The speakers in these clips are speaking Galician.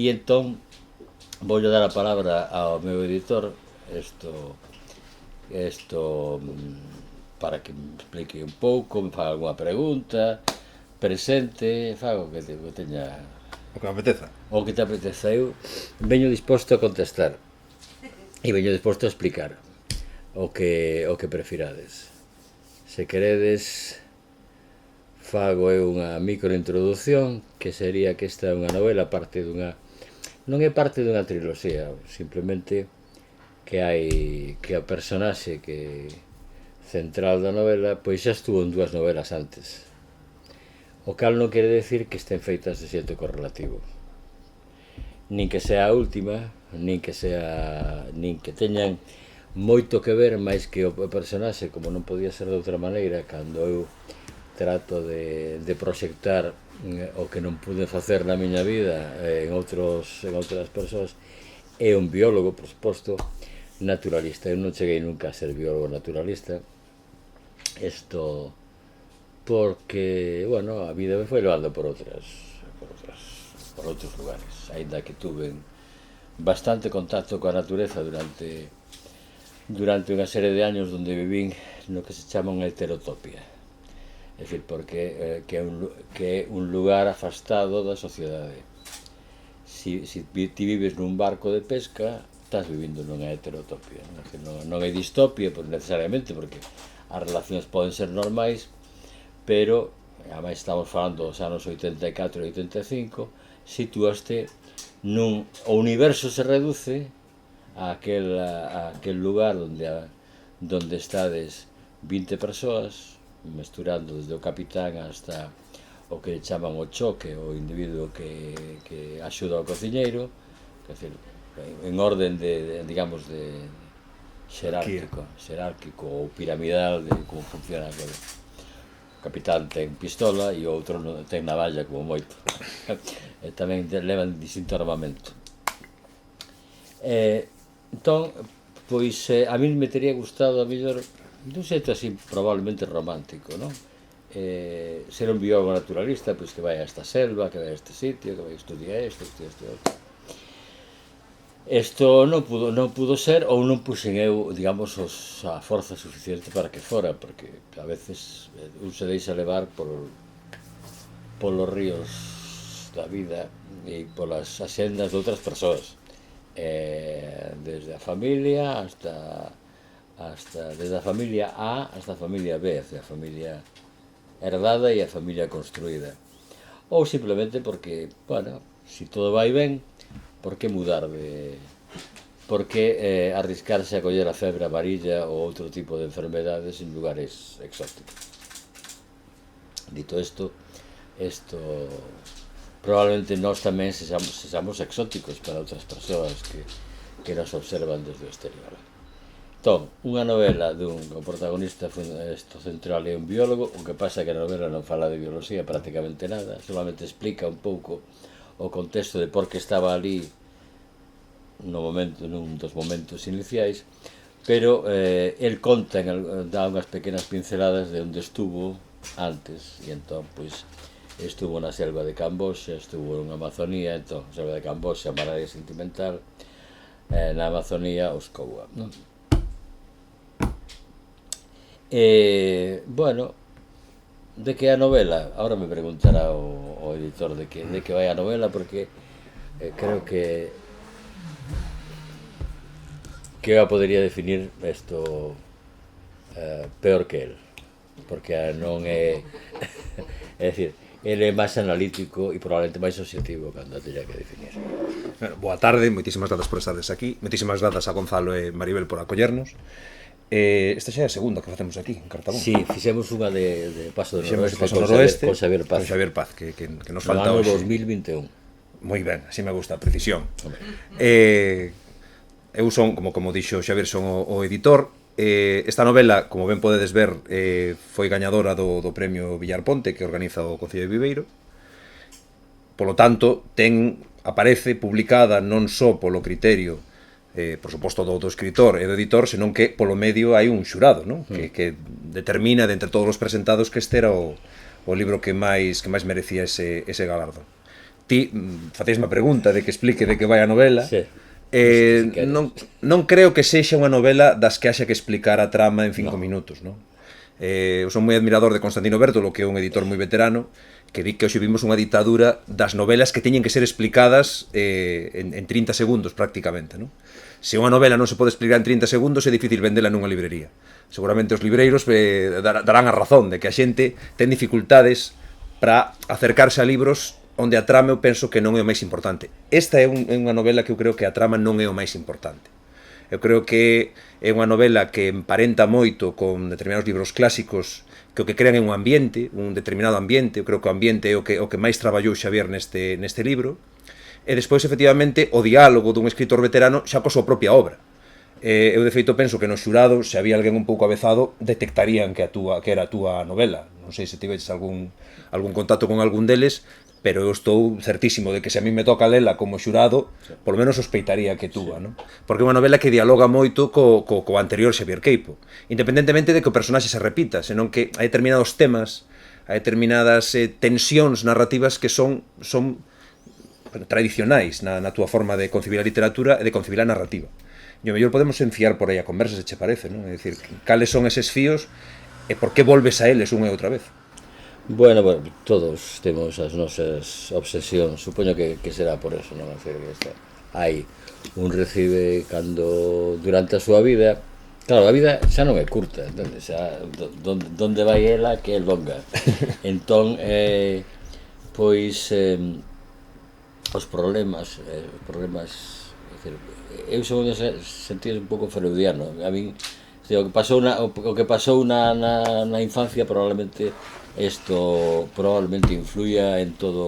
entón vou dar a palabra ao meu editor para que me explique un pouco, me faga alguna pregunta, presente, faga o que teña, O que me apeteza. o que te apeteza. Eu veño disposto a contestar e veño disposto a explicar o que prefirades. Se queredes, fago eu unha microintrodución, que sería que esta é unha novela parte dunha, non é parte dunha triloxía, simplemente que hai que o personaxe que central da novela pois xa estuvo en dúas novelas antes, o cal non quere decir que estén feitas de xeito correlativo, nin que sea a última, nin que teñan moito que ver, máis que o personaxe, como non podía ser de outra maneira, cando eu trato de proxectar o que non pude facer na miña vida en outras persoas, é un biólogo, por suposto, naturalista. Eu non cheguei nunca a ser biólogo naturalista, porque, bueno, a vida me foi levando por outros lugares, aínda que tuve bastante contacto coa natureza durante unha serie de años onde vivín no que se chama unha heterotopia, é dicir, porque que é un lugar afastado da sociedade. Si ti vives nun barco de pesca, estás vivindo nunha heterotopia, non é distopia necesariamente, porque as relacións poden ser normais, pero, ademais estamos falando dos anos 84 e 85, situaste o universo se reduce a aquel lugar donde estades 20 persoas, mesturando desde o capitán hasta o que chaman o choque, o individuo que axuda ao cociñeiro, que decir, en orden de digamos, de xerárquico ou piramidal de como funciona aquilo. O capitán ten pistola e o outro ten navalla como moito. E tamén levan distinto armamento. Entón, pois a min me teria gustado a mellor dun xeito así probablemente romántico, non? Ser un biólogo naturalista, pois que vai a esta selva, que vai a este sitio, que vai a estudiar isto, outro. Isto non pudo ser, ou non puxen eu, digamos, a forza suficiente para que fora, porque a veces un se deixa levar polos ríos da vida e polas axendas de outras persoas, desde a familia hasta desde a familia A hasta a familia B, a familia herdada e a familia construída, ou simplemente porque, bueno, se todo vai ben, por que mudar por que arriscarse a coller a febre amarilla ou outro tipo de enfermedades en lugares exóticos? Dito isto, probablemente nós tamén sexamos exóticos para outras persoas que nos observan desde o exterior. Entón, unha novela dun protagonista central é un biólogo, o que pasa que a novela non fala de bioloxía prácticamente nada, solamente explica un pouco o contexto de por que estaba ali nun dos momentos iniciais, pero el conta, dá unhas pequenas pinceladas de onde estuvo antes, e entón, pois, estuvo na selva de Camboxa, estuvo na Amazonía, entón, a selva de Camboxa, Malaria sentimental, na Amazonía, os Coua, non? Bueno, de que a novela? Ahora me preguntará o editor de que vai a novela, porque creo que eu podería definir isto peor que el, porque non é é dicir, ele é máis analítico e probablemente máis obxectivo cando a teña que definir. Boa tarde, moitísimas grazas por estades aquí, moitísimas grazas a Gonzalo e Maribel por acollernos. Esta xa é a segunda que facemos aquí, en Cartabón. Sí, fixemos unha de Paso do Noroeste con Xavier Paz. Con Xavier Paz, que nos falta hoxe. No ano 2021. Moi ben, así me gusta, a precisión. Eu son, como dixo Xavier, son o editor. Esta novela, como ben podedes ver, foi gañadora do premio Villarponte que organiza o Concello de Viveiro. Polo tanto, aparece publicada non só polo criterio, por suposto, do escritor e do editor, senón que polo medio hai un xurado, non? Que determina, de entre todos os presentados, que este era o libro que máis merecía ese galardo. ti faceis unha pregunta de que explique de que vai a novela. Sí. Non creo que sexa unha novela das que haxa que explicar a trama en 5 minutos, non? Eu son moi admirador de Constantino Bertolo, que é un editor moi veterano, que di que hoxe vimos unha ditadura das novelas que teñen que ser explicadas en 30 segundos prácticamente, non? Se unha novela non se pode explicar en 30 segundos, é difícil vendela nunha librería. Seguramente os libreiros darán a razón de que a xente ten dificultades para acercarse a libros onde a trama eu penso que non é o máis importante. Esta é unha novela que eu creo que a trama non é o máis importante. Eu creo que é unha novela que emparenta moito con determinados libros clásicos que o que crean é un ambiente, un determinado ambiente. Eu creo que o ambiente é o que máis traballou Xavier neste libro. E despois, efectivamente, o diálogo dun escritor veterano xa coa súa propia obra. Eu, de feito, penso que no xurado, se había alguén un pouco avezado, detectarían que era a túa novela. Non sei se tiveches algún contacto con algún deles, pero eu estou certísimo de que se a mí me toca lela como xurado, polo menos sospeitaría que túa, non? Porque é unha novela que dialoga moito co anterior Xavier Queipo, independentemente de que o personaxe se repita, senón que hai determinados temas, hai determinadas tensións narrativas que son tradicionais na túa forma de concibir a literatura e de concibir a narrativa. E o mellor podemos enfiar por aí a conversa, se che parece, non? É dicir, cales son eses fíos e por que volves a eles unha e outra vez? Bueno, todos temos as nosas obsesións, supoño que será por eso, non? Hai un recibe cando durante a súa vida, claro, a vida xa non é curta, entonces, xa donde vai ela que é longa. Entón, pois os problemas, eu son nese sentido un pouco freudiano. A min, o que pasou na infancia probablemente isto influya en todo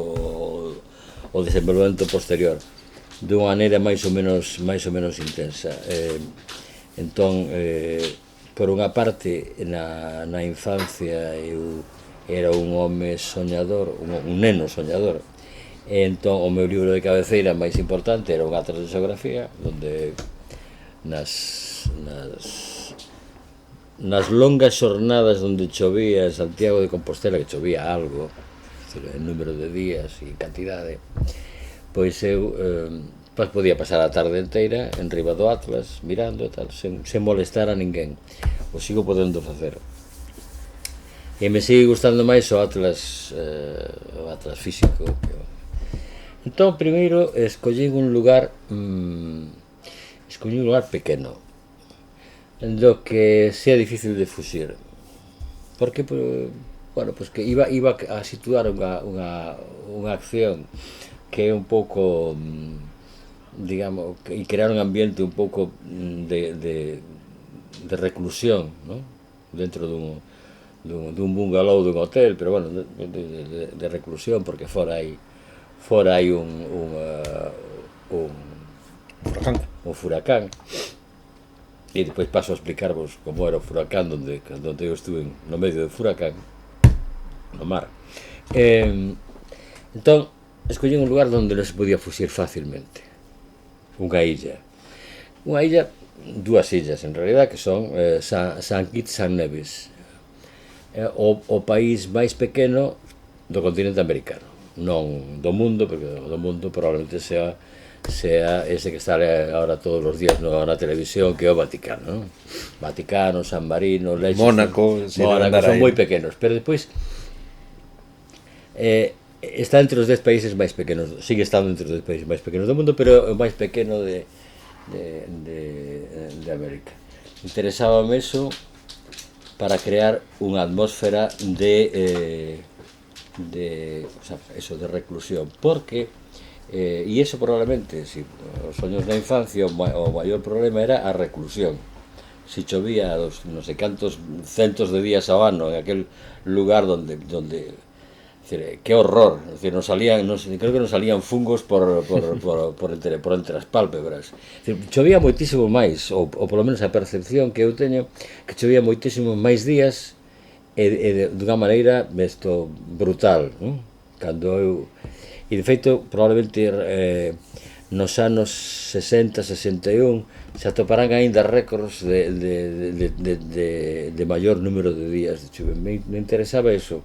o desenvolvemento posterior dunha maneira máis ou menos intensa. Entón, por unha parte, na infancia eu era un home soñador, un neno soñador. Entón, o meu libro de cabeceira máis importante era un atlas de xeografía, onde nas longas xornadas onde chovía en Santiago de Compostela, que chovía algo, en número de días e cantidade, pois eu podía pasar a tarde inteira en riba do atlas, mirando e tal, sen molestar a ninguén. O sigo podendo facer. E me sigue gustando máis o atlas físico. Entón, primeiro, escollín un lugar pequeno, do que sea difícil de fuxir, porque, bueno, pues que iba a situar unha acción que é un pouco, digamos, e crear un ambiente un pouco de reclusión, ¿no? Dentro dun bungalow, dun hotel, pero bueno, de reclusión, porque fora hai un furacán. E depois paso a explicarvos como era o furacán onde eu estuve no medio do furacán, no mar. Entón, escollí un lugar onde non se podía fuxir facilmente. Unha illa, dúas illas en realidad, que son San Kitts e Nevis, o país máis pequeno do continente americano, non do mundo, porque do mundo probablemente sea ese que está ahora todos os días na televisión, que é o Vaticano, non? Vaticano, San Marino, Mónaco, son moi pequenos, pero depois está entre os 10 países máis pequenos, sigue estando entre os 10 países máis pequenos do mundo, pero o máis pequeno de América. Interesábame eso para crear unha atmósfera de reclusión, porque e iso probablemente, si os soños da infancia, o maior problema era a reclusión. Si chovía non sei cantos centos de días ao ano en aquel lugar onde que horror, creo que non salían fungos por entre as pálpebras. Chovía moitísimo máis, ou polo menos a percepción que eu teño, que chovía moitísimo máis días e dunha maneira brutal, non? Cando eu... E, de feito, probablemente nos anos 60, 61 se atoparán aínda récords de maior número de días de chuva. Me interesaba eso.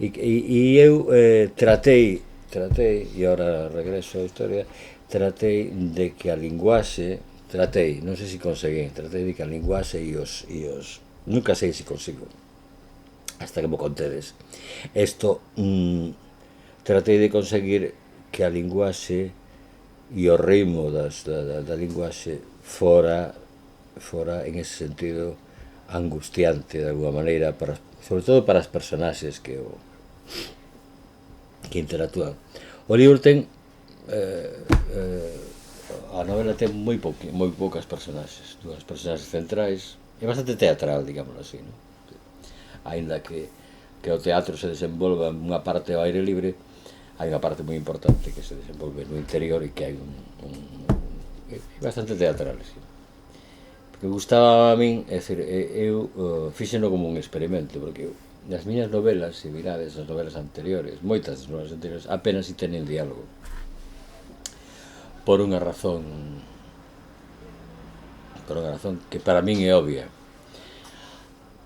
E eu tratei tratei, e ahora regreso á historia, tratei de que a linguaxe, non sei se conseguí, tratei de que a linguaxe e os nunca sei se consigo, hasta que me contedes. Isto, tratei de conseguir que a linguaxe e o ritmo da linguaxe fora en ese sentido angustiante de alguma maneira, sobre todo para as personaxes que interactúan. O libro ten a novela ten moi poucas personaxes, dúas personaxes centrais, é bastante teatral, digámoslo así, non? Ainda que o teatro se desenvolva en unha parte ao aire libre, hai unha parte moi importante que se desenvolve no interior e que hai é bastante teatral, sí. Porque gustaba a min, é dicir, eu fixeno como un experimento, porque nas miñas novelas, se virades as novelas anteriores, moitas das novelas anteriores, apenas si teñen diálogo. Por unha razón que para min é obvia,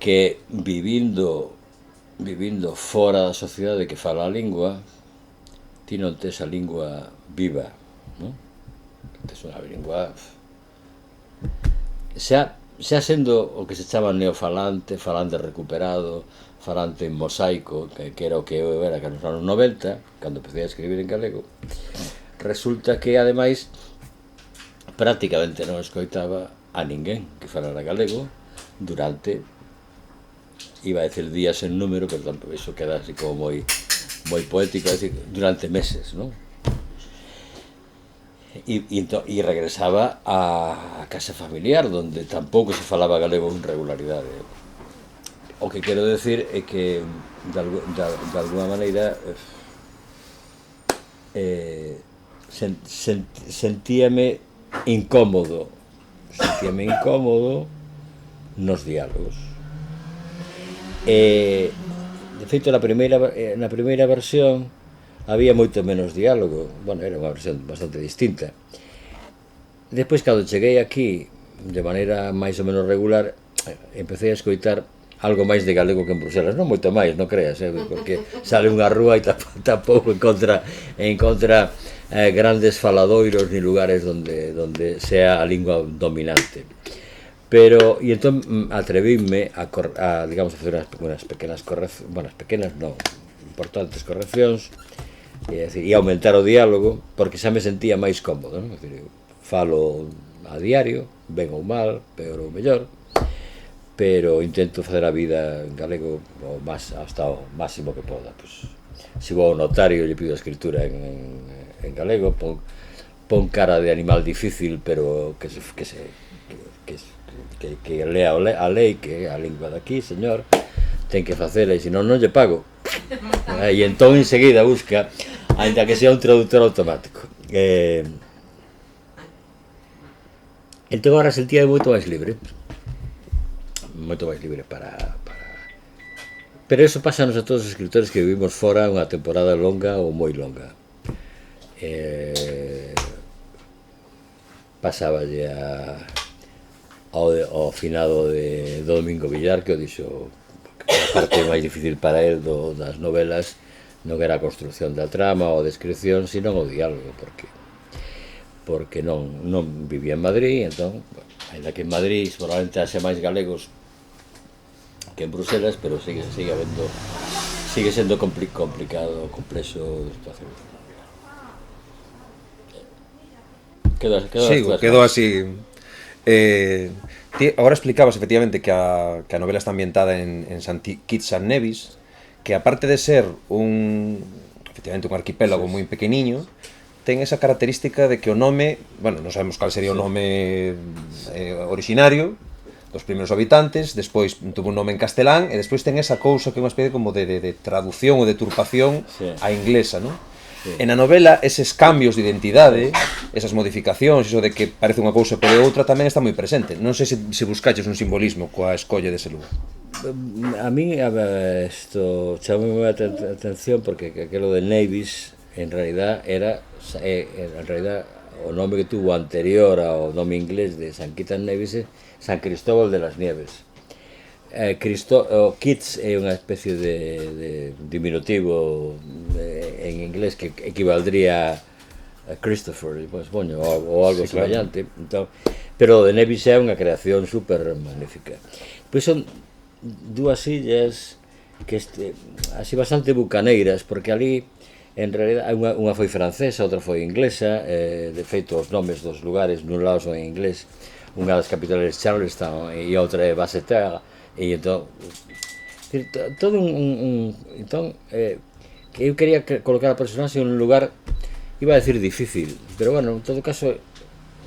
que vivindo fora da sociedade que fala a lingua, ti non tes a lingua viva, non? Tes unha lingua xa sendo o que se chama neofalante, falante recuperado, falante en mosaico, que era o que eu era nos anos 90, cando empecé a escribir en galego. Resulta que, ademais, prácticamente non escoitaba a ninguén que falara galego durante, iba a decir días en número, pero tampouco iso queda así como moi poético, é dicir, durante meses, non? E regresaba á casa familiar, donde tampouco se falaba galego con regularidade. O que quero decir é que, de alguma maneira, sentíame incómodo nos diálogos. De feito, na primeira versión había moito menos diálogo, bueno, era unha versión bastante distinta. Despois, cando cheguei aquí de maneira máis ou menos regular, empecé a escoitar algo máis de galego que en Bruselas, non moito máis, non creas, porque sale unha rúa e tampouco encontra grandes faladoiros ni lugares donde sea a lingua dominante. Pero, e entón atrevíme a digamos, a facer unhas pequenas correccións, bueno, pequenas non, importantes correccións, e aumentar o diálogo, porque xa me sentía máis cómodo, non? É dicir, eu falo a diario, ben ou mal, peor ou mellor, pero intento facer a vida en galego hasta o máximo que poda. Pues, se vou ao notario e lle pido a escritura en galego, pon cara de animal difícil, pero que lea a lei, que é a lingua daqui, señor, ten que facela, e senón non lle pago. E entón enseguida busca, ainda que sea un traductor automático. Entón agora sentía moito máis libre para... Pero eso pásanos a todos os escritores que vivimos fora unha temporada longa ou moi longa. Pasáballe ao finado de Domingo Villar, que o dixo que a parte máis difícil para él das novelas non era a construción da trama ou a descripción, sino o diálogo, porque non vivía en Madrid, entón, ainda que en Madrid probablemente haxe máis galegos que en Bruselas, pero sigue sendo complicado, complexo de situación. Quedou así. Ti agora explicabas efectivamente que a novela está ambientada en St. Kitts and Nevis, que aparte de ser efectivamente un arquipélago moi pequeniño, ten esa característica de que o nome, bueno, non sabemos cal sería o nome originario dos primeiros habitantes, despois tuvo un nome en castelán, e despois ten esa cousa que é unha especie como de traducción ou de deturpación á inglesa, non? En a novela, eses cambios de identidade, esas modificacións, iso de que parece unha cousa pero outra, tamén está moi presente. Non sei se buscaches un simbolismo coa escolla dese lugar. A mí isto chamou moi a atención, porque aquilo de Nevis en realidad era o nome que tuvo anterior ao nome inglés de St. Kitts and Nevis, San Cristóbal de las Nieves. Kitts é unha especie de diminutivo en inglés que equivaldría a Christopher, pues, bueno, ou algo Sí, claro. semellante. Entón, pero o de Nevis é unha creación super magnífica. Pois son dúas illas que así bastante bucaneiras, porque ali en realidad unha foi francesa, outra foi inglesa, de feito os nomes dos lugares nun lado son en inglés, unha das capitales Charlestown e outra é Basseterre, e entón todo entón que eu quería colocar a personaxe en un lugar, iba a decir difícil, pero bueno, en todo caso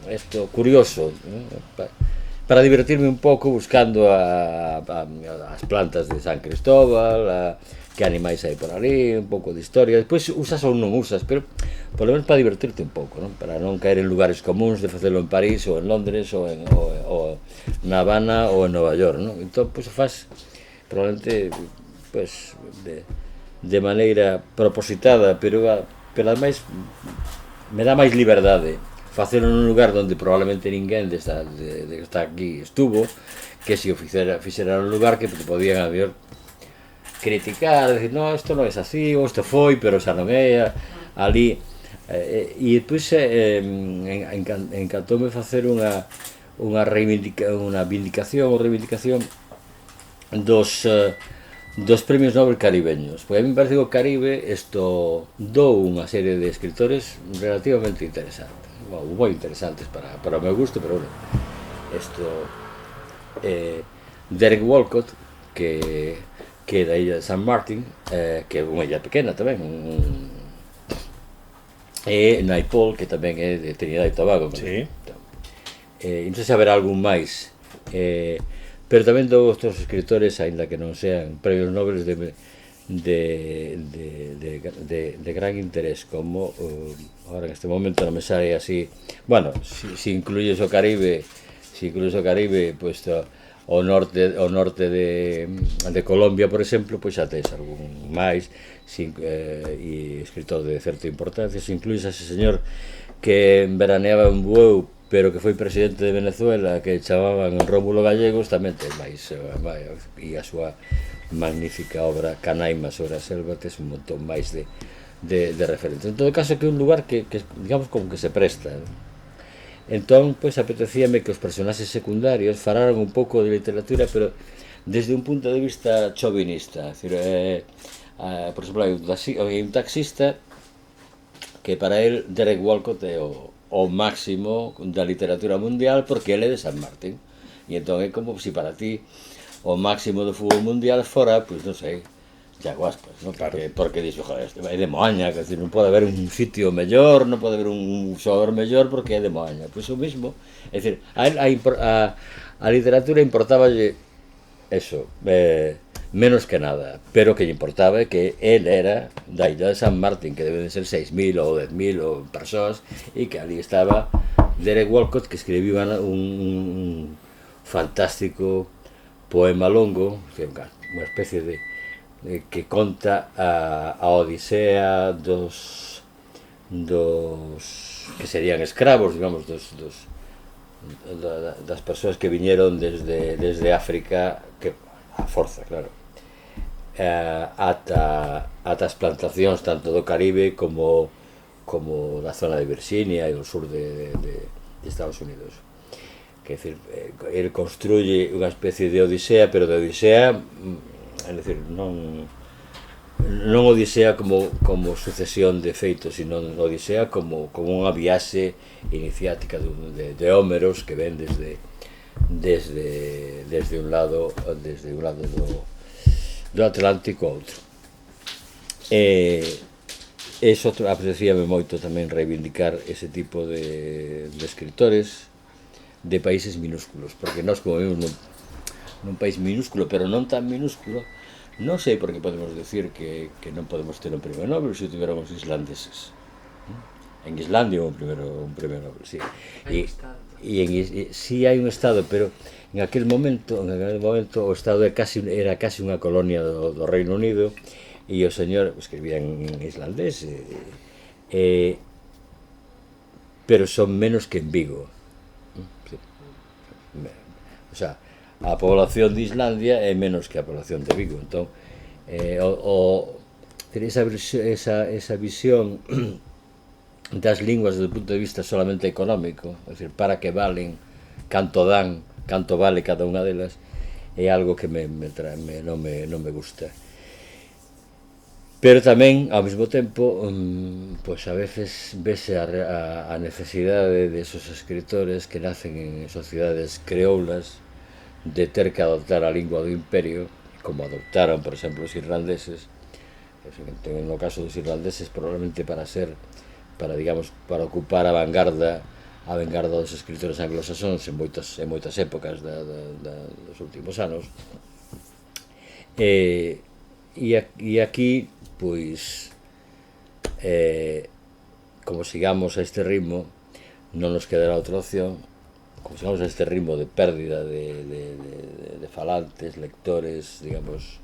esto curioso, ¿no? Para divertirme un pouco buscando as plantas de San Cristóbal, que animais hai por ali, un pouco de historia. Despois usas ou non usas, pero polo menos para divertirte un pouco, non? Para non caer en lugares comuns de facelo en París ou en Londres ou na Habana ou en Nova York, non? Entón, pois faz probablemente pois de maneira propositada, pero ademais me dá máis liberdade facelo nun lugar onde probablemente ninguén de que está aquí estuvo, que se o fixera nun lugar que podían a mellor criticar, decir, no, isto non é así, ou isto foi, pero xa non é, ali. E depois encantoume facer unha vindicación ou reivindicación dos premios Nobel caribeños, porque a mí me parece que o Caribe dou unha serie de escritores relativamente interesantes, moi interesantes para o meu gusto, pero bueno, Derek Walcott, que é da illa de San Martín, que é unha illa pequena tamén, e Naipaul, que tamén é de Trinidad e Tobago. Sí. Non sei se haberá algún máis, pero tamén dou outros escritores, aínda que non sean premios Nobel de gran interés, como ahora en este momento non me sale así, bueno, si incluyes o Caribe, pois o norte de Colombia, por exemplo, pois xa tes algún máis, e escritor de certa importancia. Se incluyes a ese señor que veraneaba en Bueu, pero que foi presidente de Venezuela, que chamaban Rómulo Gallegos, tamén ten máis, e a súa magnífica obra Canaima sobre a selva, tes un montón máis de referentes. En todo caso, que é un lugar que digamos como que se presta, ¿no? Entón, pois, apetecíame que os personaxes secundarios falaran un pouco de literatura, pero desde un punto de vista chauvinista. Por exemplo, hai un taxista que para el Derek Walcott é o máximo da literatura mundial, porque ele é de San Martín, e entón é como se para ti o máximo do fútbol mundial fora, pois non sei, Yaguaspas, ¿no? Claro. Porque dixo, joder, é de Moaña, que decir, non pode haber un sitio mellor, non pode haber un xogador mellor porque é de Moaña. Pois o mismo, é dicir, a literatura importáballe eso, menos que nada, pero que lle importaba é que él era da illa de San Martín, que deben ser 6.000 ou 10.000 ou persoas, e que ali estaba Derek Walcott, que escribiu un fantástico poema longo, unha especie de que conta a odisea dos que serían escravos, digamos, das persoas que viñeron desde África, que a forza, claro, ata as plantacións tanto do Caribe como da zona de Virginia e do sur de Estados Unidos. Que decir, ele construye unha especie de odisea, pero de odisea, é dicir, non odisea como sucesión de feitos, sino odisea como unha viaxe iniciática de Hómeros que ven desde un lado do Atlántico a outro. Eso apetecíame moito tamén reivindicar ese tipo de escritores de países minúsculos, porque nós como vemos nun país minúsculo, pero non tan minúsculo, non sei por que podemos decir que non podemos ter un premio Nobel se tiveron os islandeses. En Islandia un premio Nobel, sí. Sí hai un estado, pero en aquel momento o estado era casi unha colonia do Reino Unido, e o señor escribía en islandés, pero son menos que en Vigo. O sea, a población de Islandia é menos que a población de Vigo, entón esa visión das linguas desde o punto de vista solamente económico, é dicir, para que valen, canto dan, canto vale cada unha delas, é algo que non me gusta. Pero tamén, ao mesmo tempo, pois a veces vese a necesidade de esos escritores que nacen en sociedades creoulas de ter que adoptar a lingua do imperio, como adoptaron, por exemplo, os irlandeses. No caso dos irlandeses, probablemente para ocupar a vanguarda dos escritores anglosaxóns en moitas épocas dos últimos anos. E aquí, pois, como sigamos a este ritmo, non nos quedará outra opción, como sigamos a este ritmo de pérdida de falantes, lectores, digamos,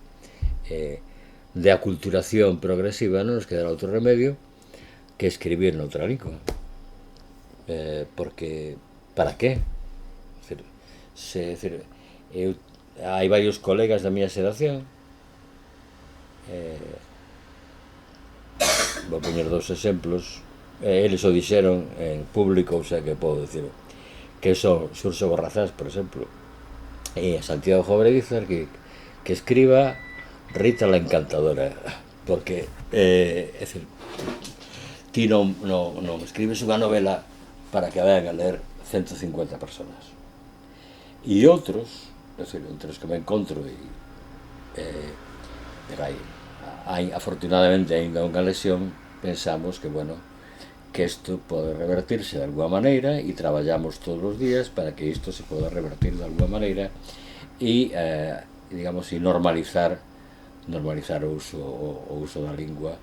de aculturación progresiva, non nos quedará outro remedio que escribir noutra lingua. Porque, para qué? Hai varios colegas da miña xeración, vou poñer 2 exemplos, eles o dixeron en público, o sea que podo dicir, que son Xurxo Borrazás, por exemplo, e Santiago Jovreguizar, que escriba Rita la Encantadora, porque, é dicir, ti non escribes unha novela para que vayan a ler 150 personas. E outros, é dicir, entre os que me encontro, hai afortunadamente ainda unha lesión, pensamos que, bueno, que isto pode revertirse de alguma maneira e traballamos todos os días para que isto se poda revertir de alguma maneira e, digamos, e normalizar o uso da lingua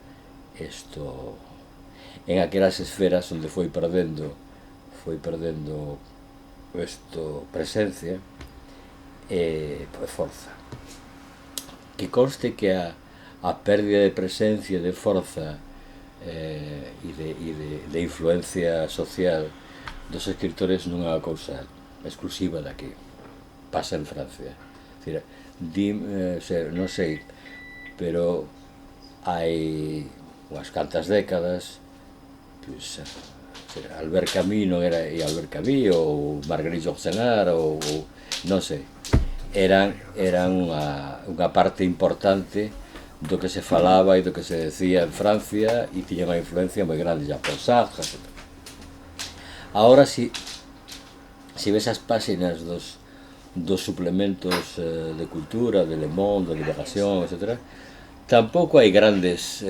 en aquelas esferas onde foi perdendo presencia e forza. Que conste que a pérdida de presencia, de forza e de influencia social dos escritores non é unha cousa exclusiva daqui, pasa en Francia. Non sei, pero hai unhas cantas décadas, pois, Albert Camus non era Albert Camus ou Marguerite Yourcenar ou non sei, eran unha parte importante do que se falaba e do que se decía en Francia e tiña unha influencia moi grande, Jean-Paul Sartre, etc. Ahora, si ves as páxinas dos suplementos de cultura, de Le Monde, de Liberación, etc., tampouco hai grandes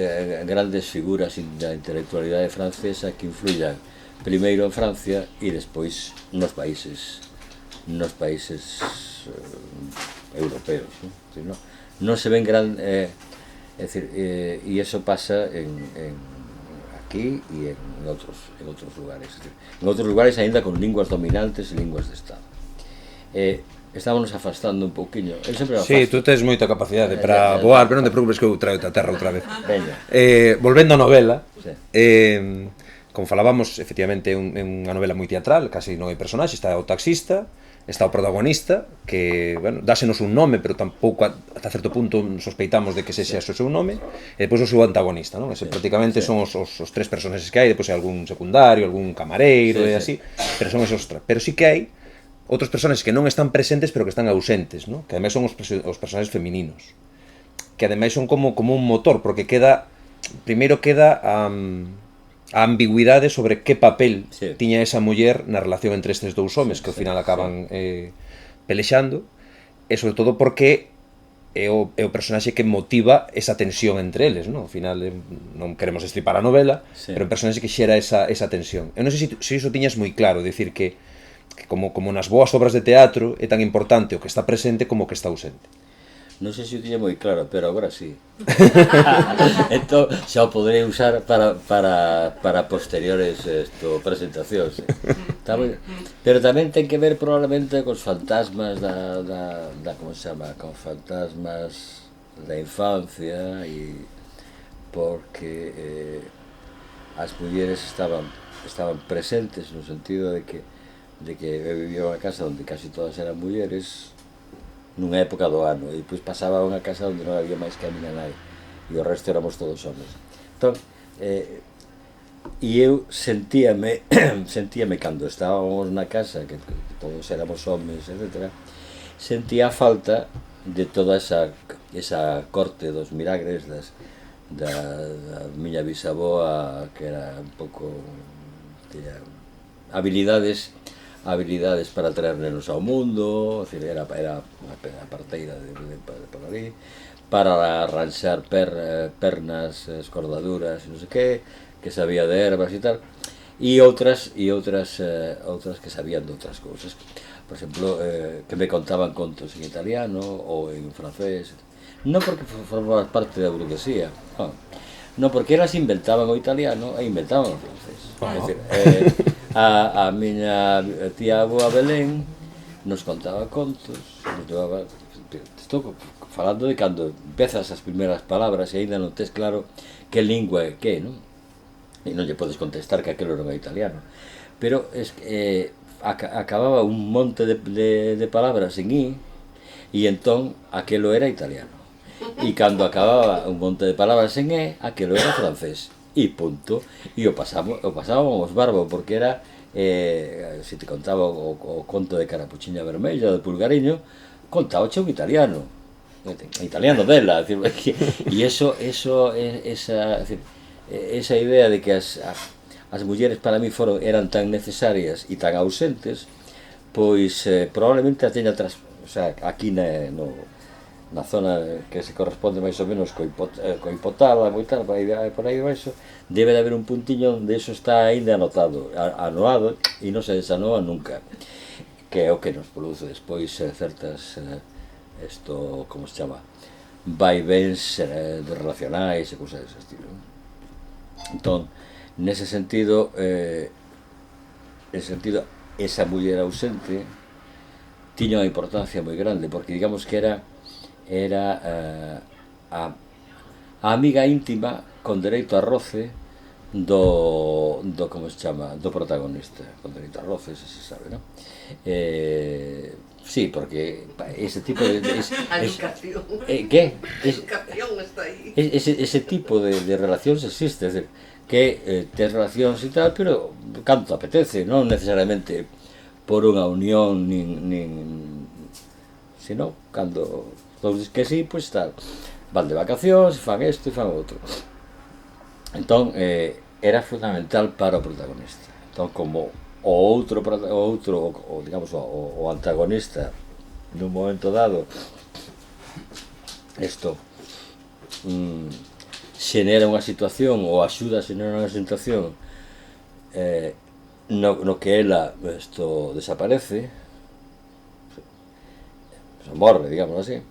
figuras da intelectualidade francesa que influyan primeiro en Francia e despois nos países europeos, non se ven grandes, é dicir, e iso pasa aquí e en outros lugares, en outros lugares aínda con linguas dominantes e linguas de Estado. Estámonos afastando un pouquiño. Sí, tú tes moita capacidade para voar, pero non te preocupes que eu traio a terra outra vez. Volvendo á novela, como falábamos, efectivamente é unha novela moi teatral, casi non hai personaxe, está o taxista, está o protagonista, que, bueno, dásenos un nome, pero tampouco ata certo punto sospeitamos de que sexa o seu nome, e depois o seu antagonista, non? Ese prácticamente son os 3 personaxes que hai, depois hai algún secundario, algún camareiro e así, pero son esos 3. Pero sí que hai outros personaxes que non están presentes, pero que están ausentes, non? Que ademais son os personaxes femininos, que ademais son como un motor, porque primeiro queda a ambigüidade sobre que papel tiña esa muller na relación entre estes 2 homes que ao final acaban pelexando, e sobre todo porque é o personaxe que motiva esa tensión entre eles, non? Ao final non queremos estripar a novela, pero o personaxe que xera esa tensión. Eu non sei se iso tiñas moi claro, dicir que como nas boas obras de teatro é tan importante o que está presente como o que está ausente. Non sei se o tiña moi claro, pero agora sí. Entón, xa o poderei usar para posteriores presentacións. Pero tamén ten que ver probablemente cos fantasmas como se chama, con fantasmas da infancia, e porque as mulleres estaban presentes no sentido de que eu vivía unha casa onde casi todas eran mulleres nunha época do ano, e depois pasaba a unha casa onde non había máis que a miña nai, e o resto éramos todos homes. Entón, e eu sentíame cando estábamos na casa, que todos éramos homes, etc., sentía a falta de toda esa corte dos milagres da miña bisavoa, que era un pouco, tiña habilidades para traer nenos ao mundo, era a parteira por ali, para arranxar pernas, escordaduras, non sei que sabía de ervas e tal, e outras que sabían de outras cousas. Por exemplo, que me contaban contos en italiano ou en francés, non porque formaban parte da burguesía, non, porque elas inventaban o italiano e inventaban o francés. É dicir, a miña tía avoa Belén nos contaba contos, nos levaba, estou falando de cando empezas as primeiras palabras e ainda non tes claro que lingua é que, non? E non lle podes contestar que aquilo non é italiano, pero acababa un monte de palabras en i, e entón aquilo era italiano, e cando acababa un monte de palabras en e, aquilo era francés, e punto. E o pasábamos barbo, porque era, se te contaba o conto de Carapuchiña Vermella, de Pulgariño, contaba un italiano dela, e esa idea de que as mulleres para mí eran tan necesarias e tan ausentes, pois probablemente a teña aquí na zona que se corresponde máis ou menos co hipotálamo e tal, por aí baixo, debe de haber un puntiño onde eso está ainda anulado e non se desanoa nunca, que é o que nos produce despois certas, como se chama, vaivens relacionais e cousas dese estilo. Entón, nese sentido, esa muller ausente tiña unha importancia moi grande, porque digamos que era a amiga íntima con dereito a roce do como se chama, do protagonista, con dereito a roce, se sabe, non? Sí, porque ese tipo de... A educación. ¿Qué? A educación está aí. Ese tipo de relacións existe, é dicir, que tes relacións e tal, pero canto apetece, non necesariamente por unha unión, sino cando todos dis que sí, pois tal, van de vacacións, fan isto e fan outro. Entón, era fundamental para o protagonista. Entón, como digamos, o antagonista nun momento dado xenera unha situación ou axuda a xenerar unha situación no que ela desaparece, morre, digamos así,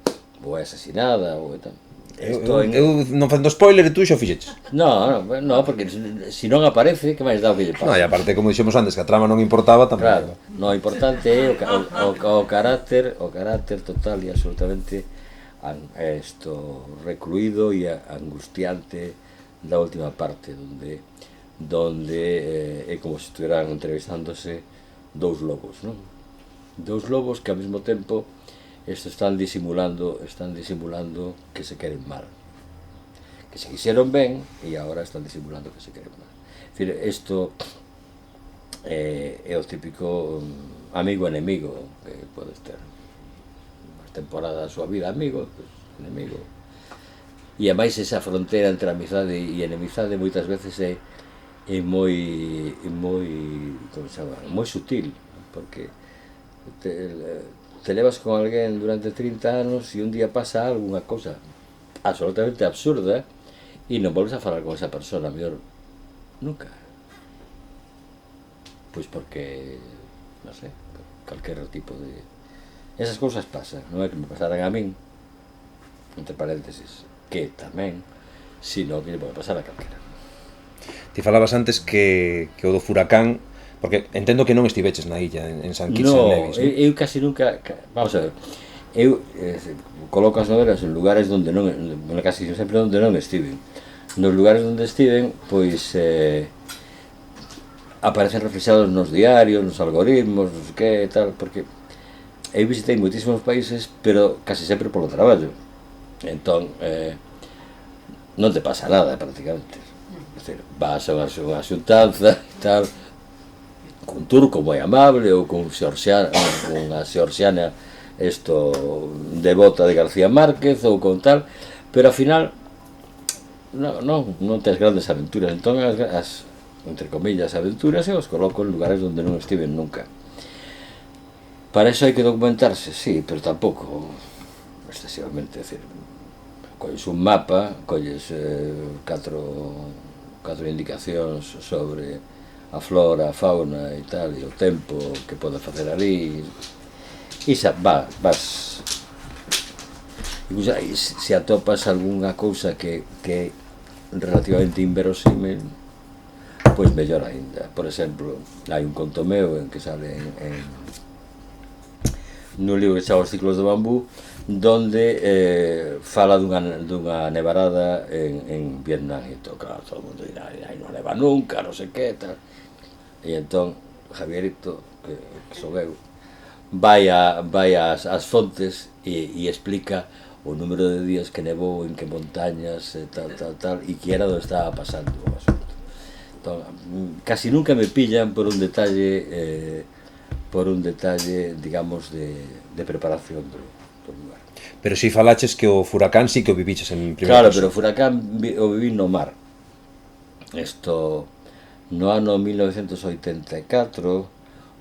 ou é asesinada ou tal. Eu non facendo spoiler e tú xa fixeches. No, porque se non aparece, que máis dá o que lle pasa? No, e aparte, como dixemos antes, que a trama non importaba tamén. Claro, no, importante é o carácter total e absolutamente recluído e angustiante da última parte, donde é como se estuvieran entrevistándose dous lobos, non? Dous lobos que ao mesmo tempo están disimulando que se queren mal, que se quixeron ben e agora están disimulando que se queren mal. É dicir, isto é o típico amigo enemigo que podes ter unhas temporadas da súa vida, amigo, pues, enemigo, e ademais esa fronteira entre amizade e enemizade moitas veces é moi como se chama, moi sutil, porque te levas con alguén durante 30 anos e un día pasa algunha cousa absolutamente absurda e non volves a falar con esa persona, mellor nunca, pois porque non sei, calquer tipo de esas cousas pasan, non é que me pasaran a min, entre paréntesis, que tamén, sino que lle pode pasar a calquera. Ti falabas antes que o do furacán, porque entendo que non estiveches na illa en San Kitts and Nevis, non? Eu casi nunca, vamos a ver, eu coloco as novelas en lugares onde non, casi sempre onde non estiven. Nos lugares onde estiven, pois aparecen reflexados nos diarios, nos algoritmos, non sei que, tal, porque eu visitei moitísimos países, pero casi sempre polo traballo. Entón, non te pasa nada prácticamente. É dicir, vas a unha xuntanza e tal, cun turco moi amable ou con unha xeorxiana devota de García Márquez ou con tal, pero ao final non tes grandes aventuras. Entón as entre comillas aventuras e os coloco en lugares onde non estiven nunca. Para eso hai que documentarse, sí, pero tampouco excesivamente. É dicir, colles un mapa, colles 4 indicacións sobre a flora, a fauna e tal, e o tempo que pode facer ali, e xa vas. Incluso se atopas algunha cousa que é relativamente inverosímil, pois mellor aínda. Por exemplo, hai un conto meu en que sale nun libro que se chama Os ciclos do bambú, donde fala dunha nevarada en Vietnam, e claro, todo o mundo dirá, aí non neva nunca, non sei que, tal. E entón Javierito, que son eu, vai ás fontes e explica o número de días que nevou, en que montañas, tal, e que era onde estaba pasando o asunto. Entón, casi nunca me pillan por un detalle, digamos, de preparación do lugar. Pero si falaches que o furacán sí que o viviches en primeira Claro, persona. pero o furacán o viví no mar. No ano 1984,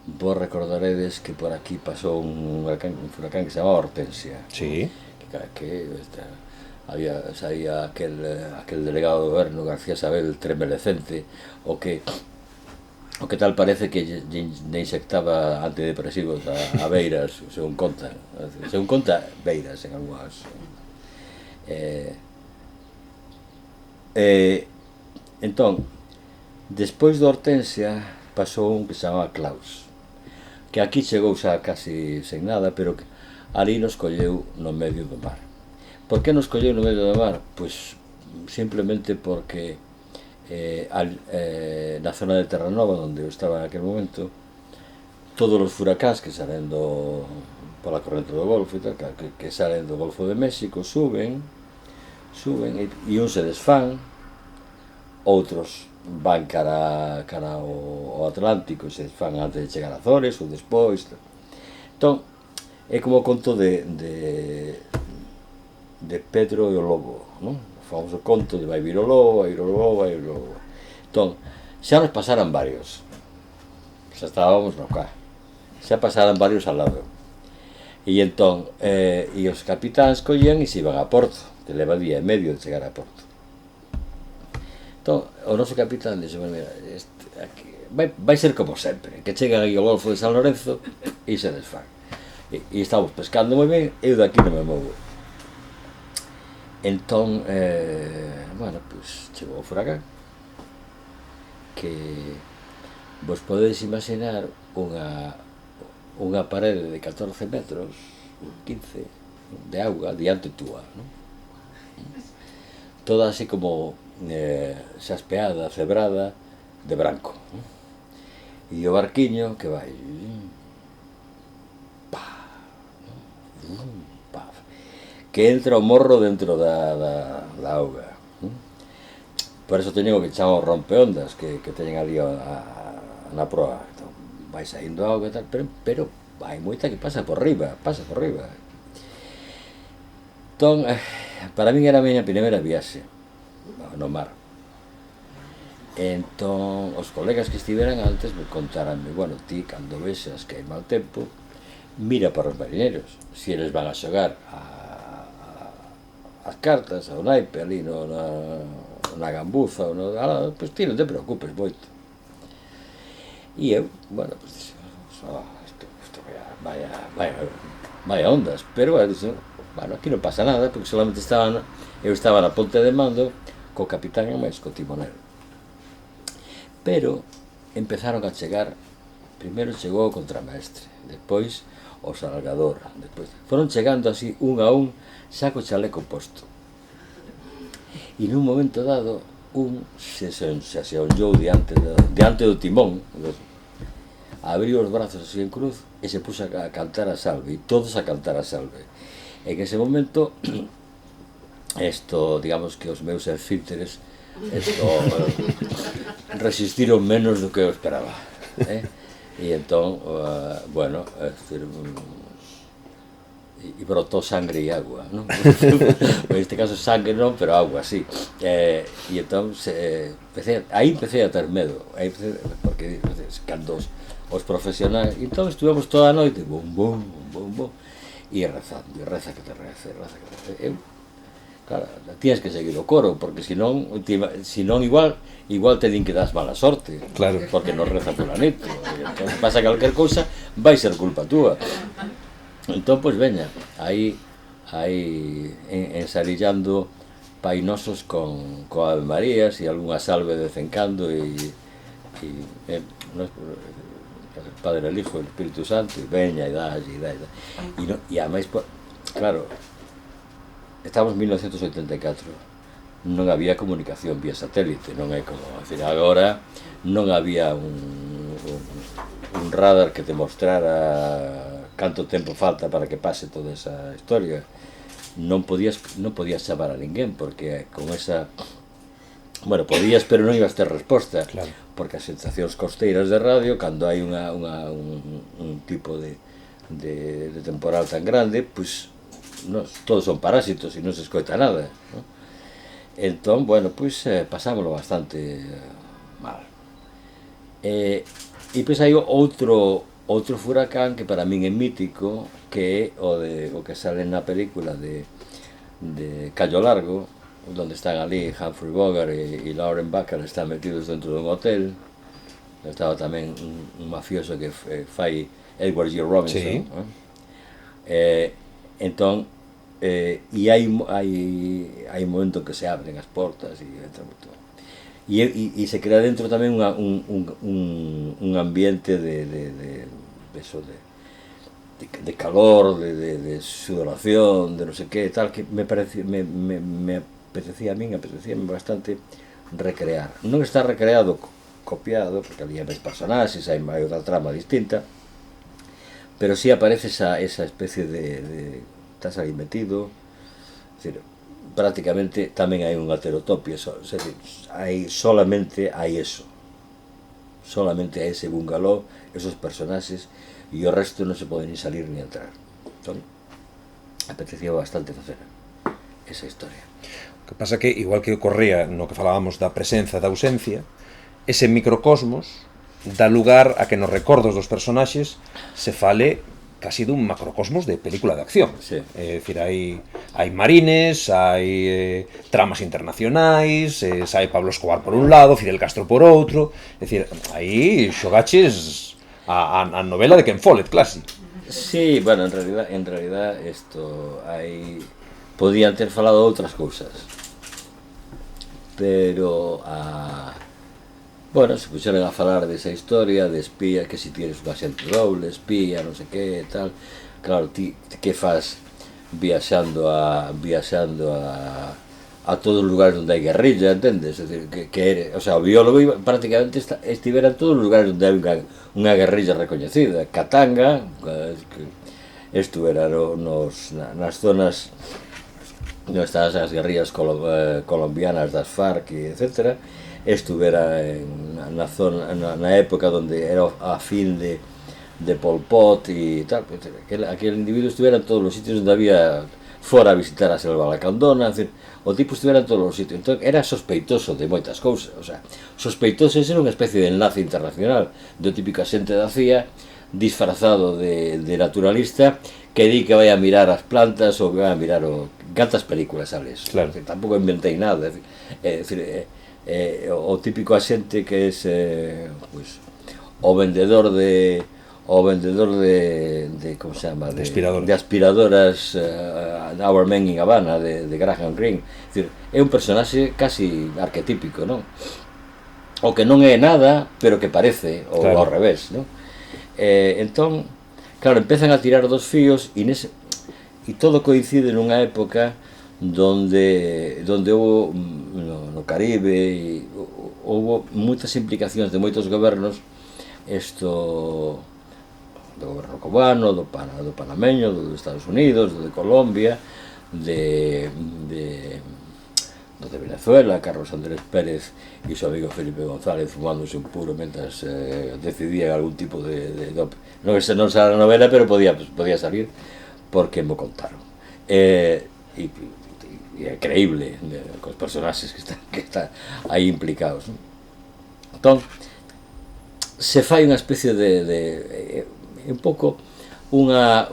vos recordaredes que por aquí pasou un furacán que se chamaba Hortensia. Sí. Saía aquel delegado do goberno, García Sabel, tremelecente, o que tal parece que lle inyectaba antidepresivos a Beiras, según conta Beiras en algunhas. Entón, despois do Hortensia pasou un que se chamaba Klaus, que aquí chegou xa casi sen nada, pero que ali nos colleu no medio do mar. Por que nos colleu no medio do mar? Pois simplemente porque na zona de Terranova, onde eu estaba en aquel momento, todos os furacáns que salen pola corrente do Golfo, que salen do Golfo de México, suben e uns se desfán, outros van cara ao Atlántico e se desfán antes de chegar a Azores ou despois. Entón, é como o conto de Pedro e o Lobo, non? O famoso conto de vai vir o lobo, vai vir o lobo, vai vir o lobo. Entón, xa nos pasaran varios, xa estábamos no cá, xa pasaran varios al lado, e entón os capitáns collían e se iban a Porto, que leva día e medio de chegar a Porto. Entón, o noso capitán dixo, mira, vai ser como sempre, que chegan aí ao Golfo de San Lorenzo e se desfán. E estamos pescando moi ben, eu daqui non me movo. Entón, pois chegou o furacán, que vos podedes imaginar unha parede de 14 metros, 15, de auga diante túa, non? Toda así como xaspeada, cebrada, de branco, non? E o barquiño que vai que entra o morro dentro da auga. Por eso teñen o que chamamos rompeondas, que teñen ali na proa. Entón, vai saindo a auga e tal, pero hai moita que pasa por riba. Entón, para min era a miña primeira viaxe no mar. Entón, os colegas que estiveran antes me contaranme, bueno, ti, cando vexas que hai mal tempo, mira para os marineros, se eles van a xogar as cartas, ao naipe, ali na gambuza, pois ti non te preocupes moito. E eu, bueno, pois dixo, isto vaya ondas, pero bueno, aquí non pasa nada, porque solamente eu estaba na ponte de mando co capitán e máis co timonel. Pero empezaron a chegar, primeiro chegou o contramaestre, despois o salgador, despois foron chegando así un a un, xa co chaleco posto. E nun momento dado, un se axeonllou diante do timón, abriu os brazos así en cruz e se puxo a cantar a salve, e todos a cantar a salve. En ese momento isto, digamos que os meus esfínteres resistiron menos do que eu esperaba, e entón, bueno, e brotou sangre e agua, non? En este caso sangre non, pero agua, sí. E entón aí empecé a ter medo, porque cando os profesionais, entón estuvemos toda a noite, bum, bum, bum, bum, e rezando, e reza que te reza, reza que te reza. Eu, claro, tienes que seguir o coro, porque senón igual te din que das mala sorte, claro, porque non reza fulanito, e entón se pasa calquer cousa, vai ser culpa túa. Entón, pois veña, aí ensalillando Pai Nosos con Ave Marías e algunha salve de vez en cando e Padre, el Hijo, el Espíritu Santo, e veña, e dá. E a máis, claro, estamos en 1984, non había comunicación vía satélite, non é como, agora non había un radar que te mostrara canto tempo falta para que pase toda esa historia. Non podías chamar a ninguén, porque con esa... Bueno, podías, pero non ibas ter resposta, claro, porque as sensacións costeiras de radio, cando hai un tipo de temporal tan grande, pois todos son parásitos e non se escoita nada, non? Entón, bueno, pois pasámoslo bastante mal. E pois hai outro furacán que para min é mítico, que é o que sale na película de Callo Largo, onde están ali Humphrey Bogart e Lauren Bacall, están metidos dentro dun hotel. Estaba tamén un mafioso que fai Edward G. Robinson, sí. Entón, e hai un momento que se abren as portas e entra moito. E se crea dentro tamén un ambiente de calor, de sudoración, de non sei que, tal, que me apetecía bastante recrear. Non está recreado, copiado, porque ali hai máis personaxes, hai outra trama distinta, pero sí aparece esa especie de estás aí metido, es decir, prácticamente tamén hai unha heterotopia, solamente hai eso, solamente hai ese bungalow, esos personaxes, e o resto non se pode ni salir ni entrar. Entón, apetecía bastante facer esa historia. O que pasa que, igual que ocorría no que falábamos da presenza e da ausencia, ese microcosmos dá lugar a que nos recordos dos personaxes se fale casi dun macrocosmos de película de acción. Sí. É dicir, hai marines, hai tramas internacionais, sai Pablo Escobar por un lado, Fidel Castro por outro, é dicir, aí xogaches a novela de Ken Follett, clásico. Sí, bueno, en realidad esto podían ter falado outras cousas, pero bueno, se puxeron a falar desa historia de espía, que si tienes un asiento doble, espía, non sei que, tal. Claro, ti que faz viaxando a todos os lugares onde hai guerrilla, entendes? É dicir, o sea, o biólogo prácticamente estivera en todos os lugares onde hai unha guerrilla recoñecida. Katanga, isto era nas zonas onde estaban as guerrillas colombianas das FARC, etc. Estuvera na época onde era a fin de Pol Pot e tal. Aquel individuo estuvera en todos os sitios onde había fora a visitar a selva lacandona, o tipo estuvera en todos os sitios. Entón, era sospeitoso de moitas cousas, o sea, sospeitoso de ser unha especie de enlace internacional do típico axente da CIA disfrazado de naturalista que di que vai a mirar as plantas ou que vai a mirar cantas películas sales. Claro. Tampouco inventei nada, é dicir, o típico axente que é pues, o vendedor de como se chama, de aspiradoras Our Men in Havana de Graham Greene. É dicir, é un personaxe casi arquetípico, non? O que non é nada, pero que parece, ou claro, ao revés, non? Entón, claro, empezan a tirar dos fíos e todo coincide nunha época donde houve no Caribe houve moitas implicacións de moitos gobernos, do goberno cubano, do panameño, do Estados Unidos, do de Colombia, de Venezuela, Carlos Andrés Pérez y su amigo Felipe González fumándose un puro mientras decidían algún tipo de no que non será a novela, pero podía salir porque me contaron. E é creíble cos personaxes que están aí implicados, non? Entón, se fai unha especie de un pouco unha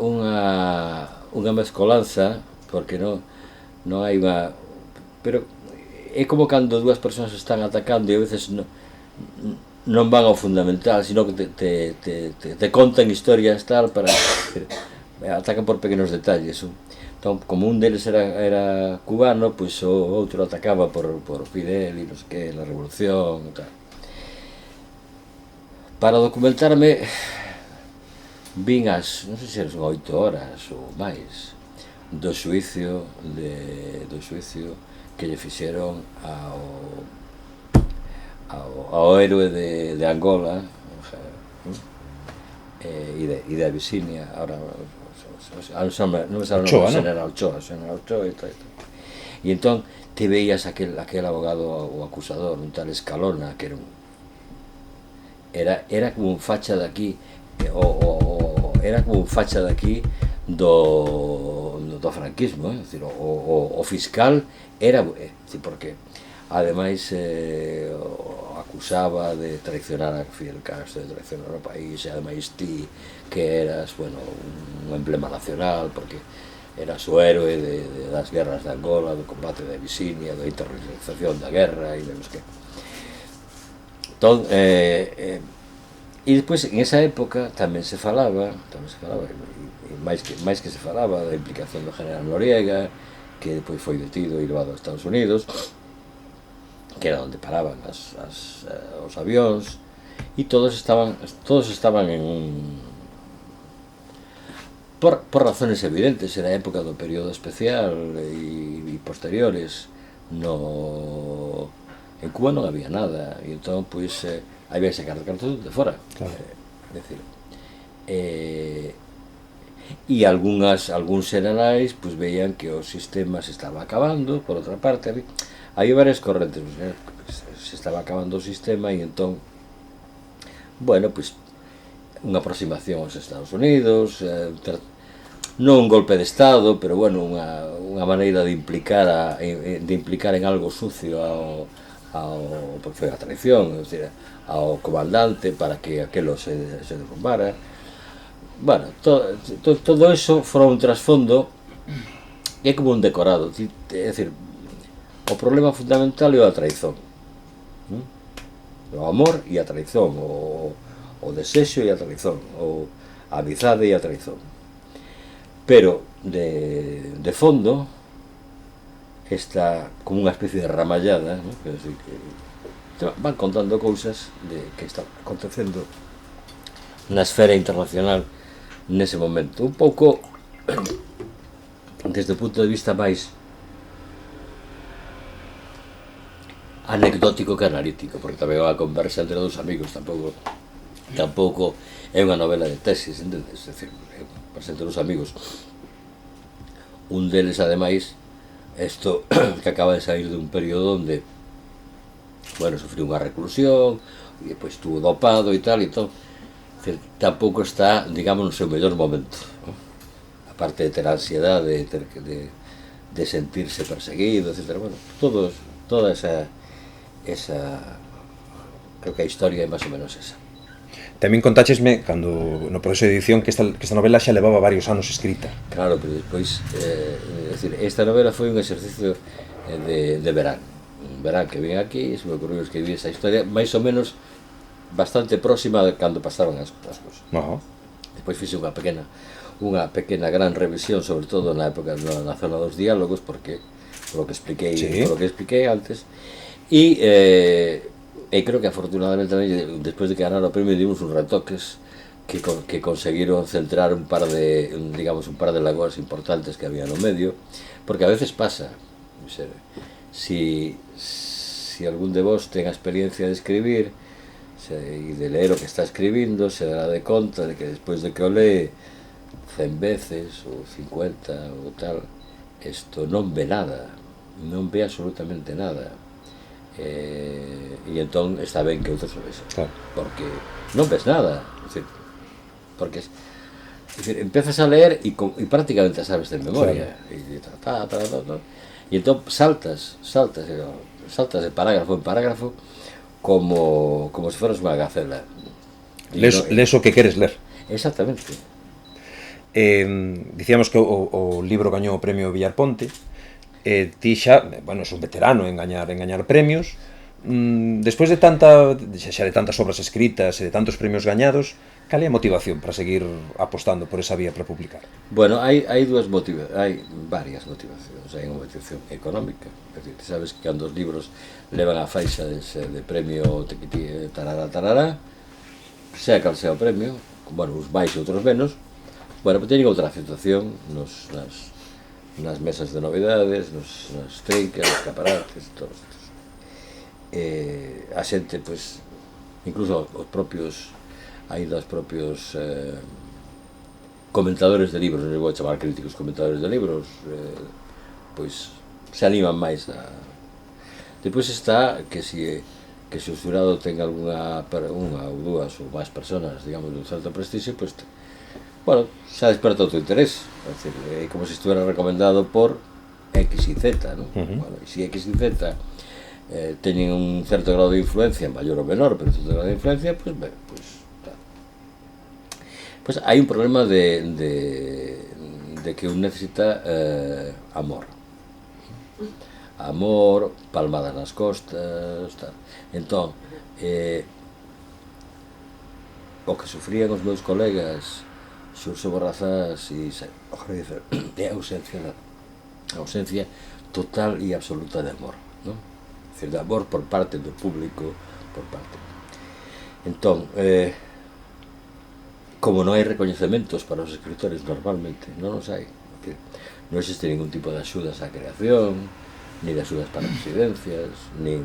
mezcolanza, porque non hai unha, pero é como cando dúas persoas están atacando e a veces non van ao fundamental, sino que te contan historias tal para atacan por pequenos detalles. Entón, como un deles era cubano, pois o outro atacaba por Fidel e non sei que, la revolución e tal. Para documentarme vin non sei se son 8 horas ou máis do xuicio que lle fixeron ao héroe de Angola e de Abisinia. Ahora non me sabe o nome, General Ochoa e tal. E entón te veías aquel abogado o acusador, un tal Escalona, que era como un facha de aquí, era como un facha de aquí do franquismo, decir, o fiscal era, porque ademais acusaba de traicionar a Fidel Castro, de traicionar o país, e ademais ti que eras, bueno, un emblema nacional, porque eras o héroe das guerras de Angola, do combate de Abisinia, da internacionalización da guerra e vemos que. Entón, e despois en esa época tamén se falaba e máis que se falaba da implicación do general Noriega, que depois foi detido e levado a Estados Unidos, que era onde paraban os avións, e todos estaban en por razones evidentes. Era a época do período especial e posteriores. En Cuba non había nada, e entón pois había que sacar cartos de fora, claro. Decir, e algúns generais pois veían que o sistema se estaba acabando. Por outra parte, había varias correntes, se estaba acabando o sistema, e entón, bueno, pois unha aproximación aos Estados Unidos, non un golpe de Estado, pero bueno, unha maneira de implicar en algo sucio porque foi a traición, é dicir, ao comandante para que aquelo se derrumbara. Bueno, todo eso foi un trasfondo que é como un decorado, é dicir, o problema fundamental é a traizón, o amor e a traizón, o desexo e a traizón, a amizade e a traizón. Pero de fondo está como unha especie de ramallada, ¿no? Que decir, que van contando cousas que están acontecendo na esfera internacional nese momento, un pouco desde o punto de vista máis anecdótico que analítico, porque tamén é unha conversa entre dous amigos, tampouco é unha novela de tesis, entendes? É dicir, presente dos amigos. Un deles, ademais, isto que acaba de sair dun período onde, bueno, sufriu unha reclusión e depois estuvo dopado e tal, tampouco está, digamos, no seu mellor momento, ¿no? Aparte de ter ansiedade, de sentirse perseguido, etc. Bueno, toda esa creo que a historia é máis ou menos esa. Tamén contáchesme, cando no proceso de edición, que esta novela xa levaba varios anos escrita. Claro, pero despois, decir, esta novela foi un exercicio de verán. Un verán que vim aquí, se me ocurriu escribir esa historia, máis ou menos bastante próxima de cando pasaban as cousas. Despois fixe unha pequena gran revisión, sobre todo na época na zona dos diálogos, porque por lo que expliquei antes, e creo que afortunadamente tamén, despois de que ganara o premio, dimos uns retoques que conseguiron centrar un par de lagoas importantes que había no medio, porque a veces pasa, si algún de vos ten a experiencia de escribir e de ler o que está escribindo, se dará de conta de que despois de que o lee 100 veces ou 50 ou tal, isto non ve nada, non ve absolutamente nada. E entón está ben que outros o vexan, Claro. porque non ves nada, é dicir, porque empezas a leer e prácticamente sabes de memoria, claro. E entón saltas de parágrafo en parágrafo como se fueras unha gacela. Les o que queres ler. Exactamente. Dicíamos que o libro gañou o premio Villarponte. Ti xa, bueno, es un veterano en gañar premios. Despois de tantas obras escritas e de tantos premios gañados, cal é a motivación para seguir apostando por esa vía para publicar? Bueno, hai varias motivacións. Hai unha motivación económica, é dicir, sabes que cando os libros levan a faixa de premio tarará, sea cal sea o premio, bueno, uns máis e outros menos, bueno, teñen outra aceptación nas mesas de novidades, nas trincas, nos escaparates, todos estos. A xente, pois, incluso os propios comentadores de libros, non vou chamar críticos, comentadores de libros, pois se animan máis a... Depois está que se o xurado ten unha ou dúas ou máis persoas, digamos, de un certo prestixio, pois, bueno, xa desperta o teu interés, é como se estuviera recomendado por X e Z, non? Bueno, e se X e Z teñen un certo grado de influencia, maior ou menor, pero un certo grado de influencia, pois, ben, pois, claro. Pois hai un problema de que un necesita amor, palmadas nas costas, tal. Entón, o que sufrían os meus colegas Xurxo Borrazás e a ausencia total e absoluta de amor, non? É dicir, de amor por parte do público, por parte. Entón, como non hai recoñecementos para os escritores normalmente, non os hai, non existe ningún tipo de axudas á creación, ni de axudas para residencias, nin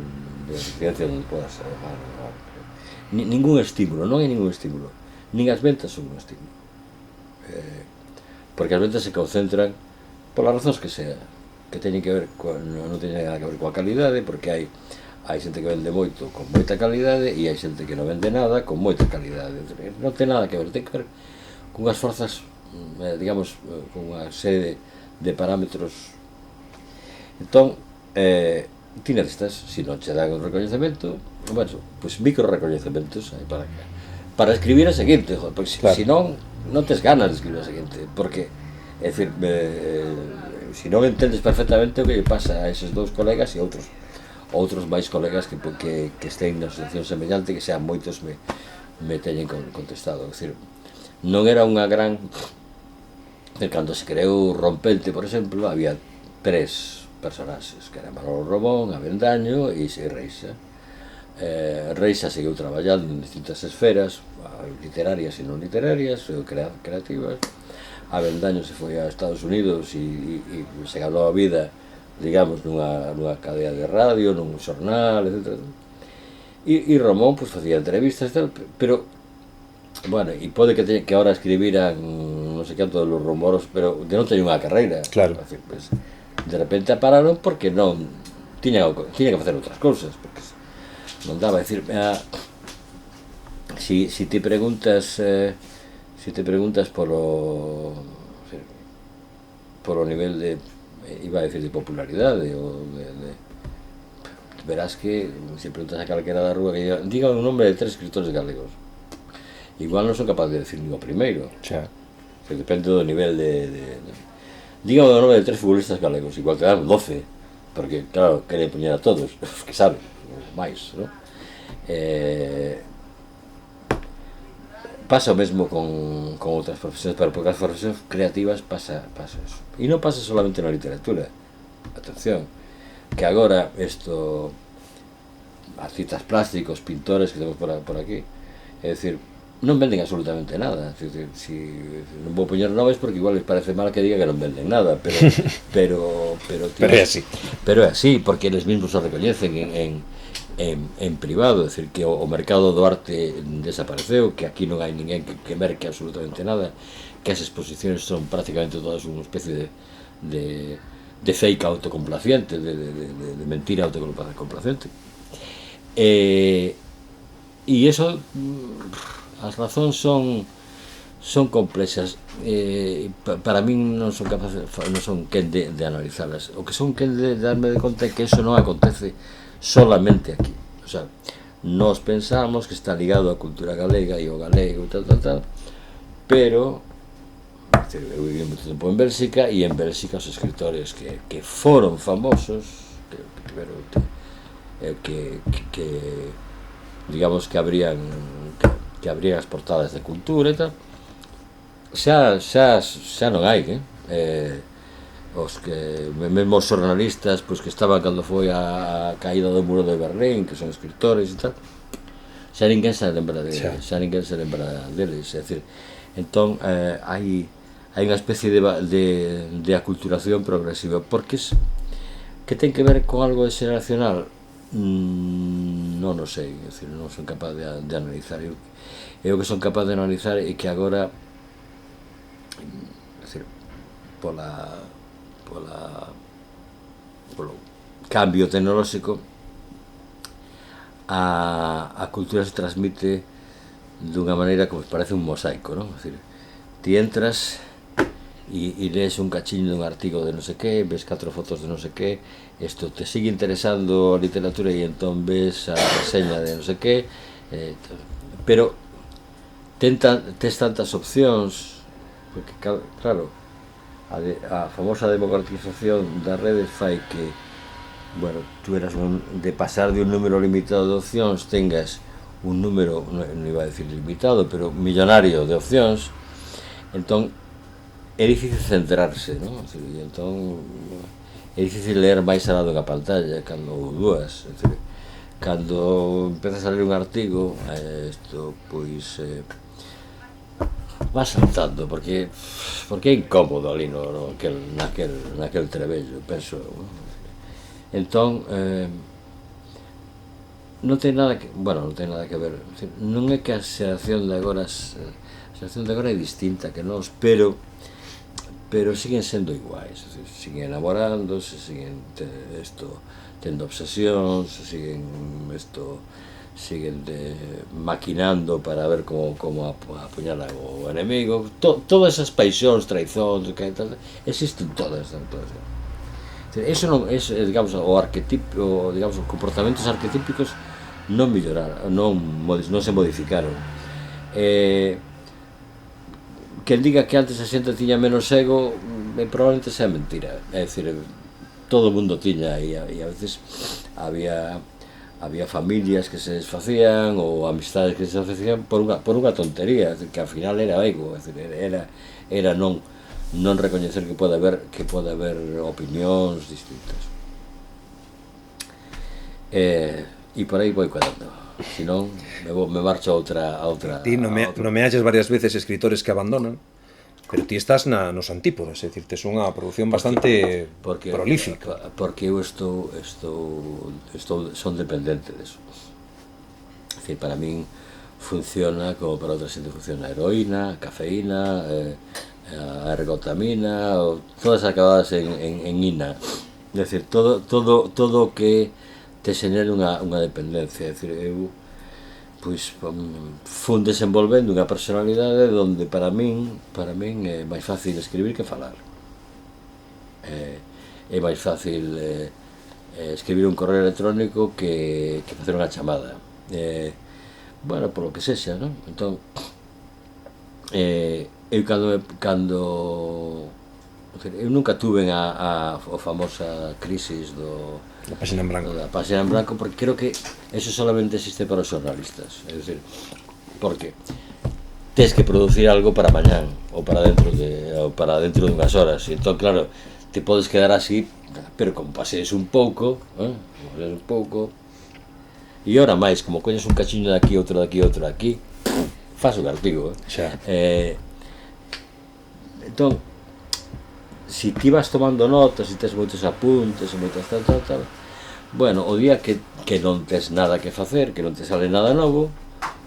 de residencias onde podas ademar, ningún estímulo, non hai ningún estímulo, nin as ventas son un estímulo, porque as ventas se concentran polas razóns que sea, que teñen que ver non teñen nada que ver coa calidade, porque hai xente que vende moito con moita calidade e hai xente que non vende nada con moita calidade. Non ten nada que ver, ten que ver con as forzas, digamos, con unha serie de parámetros. Entón, ti necesitas, se non che dan un recoñecemento, bueno, pois micro recoñecementos hai para escribir a seguinte, porque se non tes ganas de escribir a seguinte, porque, é dicir, se non entendes perfectamente o que lle pasa a eses dous colegas e outros máis colegas que estén na situación semellante, que sean moitos me teñen contestado. É dicir, non era unha gran... Cando se creou Rompente, por exemplo, había 3 personaxes, que eran Manolo Romón, Avendaño e Reixa. Reixa seguiu traballando en distintas esferas, literarias e non literarias, creativas. Avendaño se foi a Estados Unidos e se ganou a vida, digamos, nunha cadea de radio, nun xornal, etc. E Romón, pois, facía entrevistas, pero, bueno, e pode que ahora escribiran non sei canto de los rumoros, pero que non teñen unha carreira. Claro. Decir, pues, de repente pararon porque non tiñan que facer outras cousas, porque non daba, decir, si te preguntas polo nivel de, iba a decir, de popularidade ou verás que se preguntas a calquera da rúa que diga un nombre de 3 escritores galegos, igual non son capaz de decir nin o primeiro. Xa. Que depende do nivel diga o nome de 3 futbolistas galegos, igual te dan 12, porque claro, quere poñer a todos os que saben, máis, non? Pasa o mesmo con outras profesións, pero porque as profesións creativas pasa eso. E non pasa solamente na literatura, atención, que agora artistas plásticos, pintores que temos por aquí, é dicir, non venden absolutamente nada. Non vou poñer nomes porque igual les parece mal que diga que non venden nada, pero é así. Pero é así, porque eles mesmos o recoñecen en privado, é dicir, que o mercado do arte desapareceu, que aquí non hai ninguén que merque absolutamente nada, que as exposicións son prácticamente todas unha especie de de fake autocomplaciente, de mentira autocomplaciente. E eso, as razóns son complexas. Para min non son capaces, non son quen de analizalas. O que son quen de darme de conta é que eso non acontece solamente aquí. O sea, nós pensamos que está ligado á cultura galega e ao galego e tal, pero eu viví moito tempo en Bélxica, e en Bélxica os escritores que foron famosos, que digamos que abrían as portadas de cultura e tal, xa non hai, os que mesmo os xornalistas pois que estaban cando foi a caída do muro de Berlín, que son escritores e tal, xa ninguén se lembra deles, é dicir, entón hai unha especie de aculturación progresiva, porque que ten que ver con algo de xeracional, non o sei, é dicir, non son capaz de analizar. Eu que son capaz de analizar é que agora, é dicir, polo cambio tecnolóxico, a cultura se transmite dunha maneira como parece un mosaico, non? É dicir, ti entras e lees un cachiño dun artigo de non sei que, ves 4 fotos de non sei que, isto te sigue interesando a literatura e entón ves a reseña de non sei que, pero tes tantas opcións, porque claro, a famosa democratización das redes fai que, bueno, tú eras de pasar de un número limitado de opcións tengas un número, non iba a decir limitado, pero millonario de opcións, entón é difícil centrarse, non? E entón é difícil ler máis alá dunha pantalla, cando dúas, cando empezas a ler un artigo, isto, pois, vas saltando, porque é incómodo ali naquel trebello, penso eu, non? Entón, non ten nada que ver, non é que a xeración de agora é distinta que nós, pero siguen sendo iguais, siguen enamorándose, siguen tendo obsesións, siguen maquinando para ver como apuñalar o enemigo, todas esas paixóns, traizóns, existen todas. Eso non, digamos, o arquetipo, digamos, os comportamentos arquetípicos non melloraron, non se modificaron. Quen diga que antes a xente tiña menos ego, probablemente sea mentira. É dicir, todo o mundo tiña, e a veces había familias que se desfacían ou amistades que se desfacían por unha tontería, que ao final era ego, era non recoñecer que pode haber opinións distintas. E por aí vou quedando, senón me marcho a outra. Ti nomeaches varias veces escritores que abandonan, pero ti estás nos antípodas, é dicir, tes unha produción bastante prolífica. Porque eu son dependente deso. É dicir, para min funciona como para outra xente funciona a heroína, a cafeína, a ergotamina, todas acabadas en ina. É dicir, todo o que te xenera unha dependencia. É dicir, eu fun desenvolvendo unha personalidade onde para min é máis fácil escribir que falar. É máis fácil escribir un correo electrónico que facer unha chamada. Bueno, polo que sexa, non? Entón, eu eu nunca tuve a famosa crisis da páxina en branco, porque creo que eso solamente existe para os xornalistas, é dicir, porque tes que producir algo para mañán ou para dentro de unhas horas, e entón, claro, te podes quedar así, pero como pasees un pouco, e ora máis, como coñes un cachiño de aquí, outro de aquí, faz un artigo. Entón, si ti vas tomando notas, si tes moitos apuntes, moitas tal, bueno, o día que non tes nada que facer, que non te sale nada novo,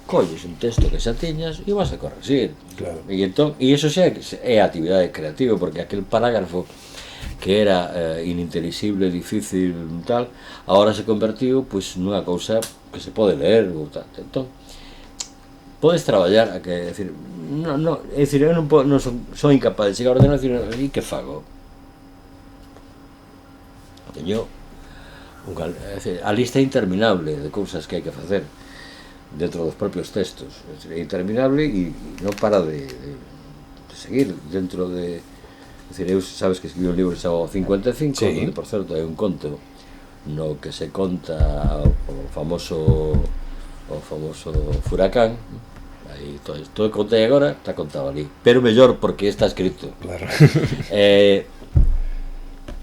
colles un texto que xa tiñas e vas a corregir. Claro. E iso xa é a actividade creativa, porque aquel parágrafo que era inintelixible, difícil, tal, agora se convertiu pois nunha cousa que se pode ler ou tal. Entón, podes traballar, que decir, é dicir, eu non son incapaz de chegar a ordenación e que fago? Teño a lista é interminable de cousas que hai que facer dentro dos propios textos, é interminable e non para de seguir dentro de... É dicir, eu sabes que escribí un libro que se chama 55, sí, onde, por certo, é un conto no que se conta o famoso furacán. Aí todo o que contei agora está contado ali, pero mellor porque está escrito. Claro.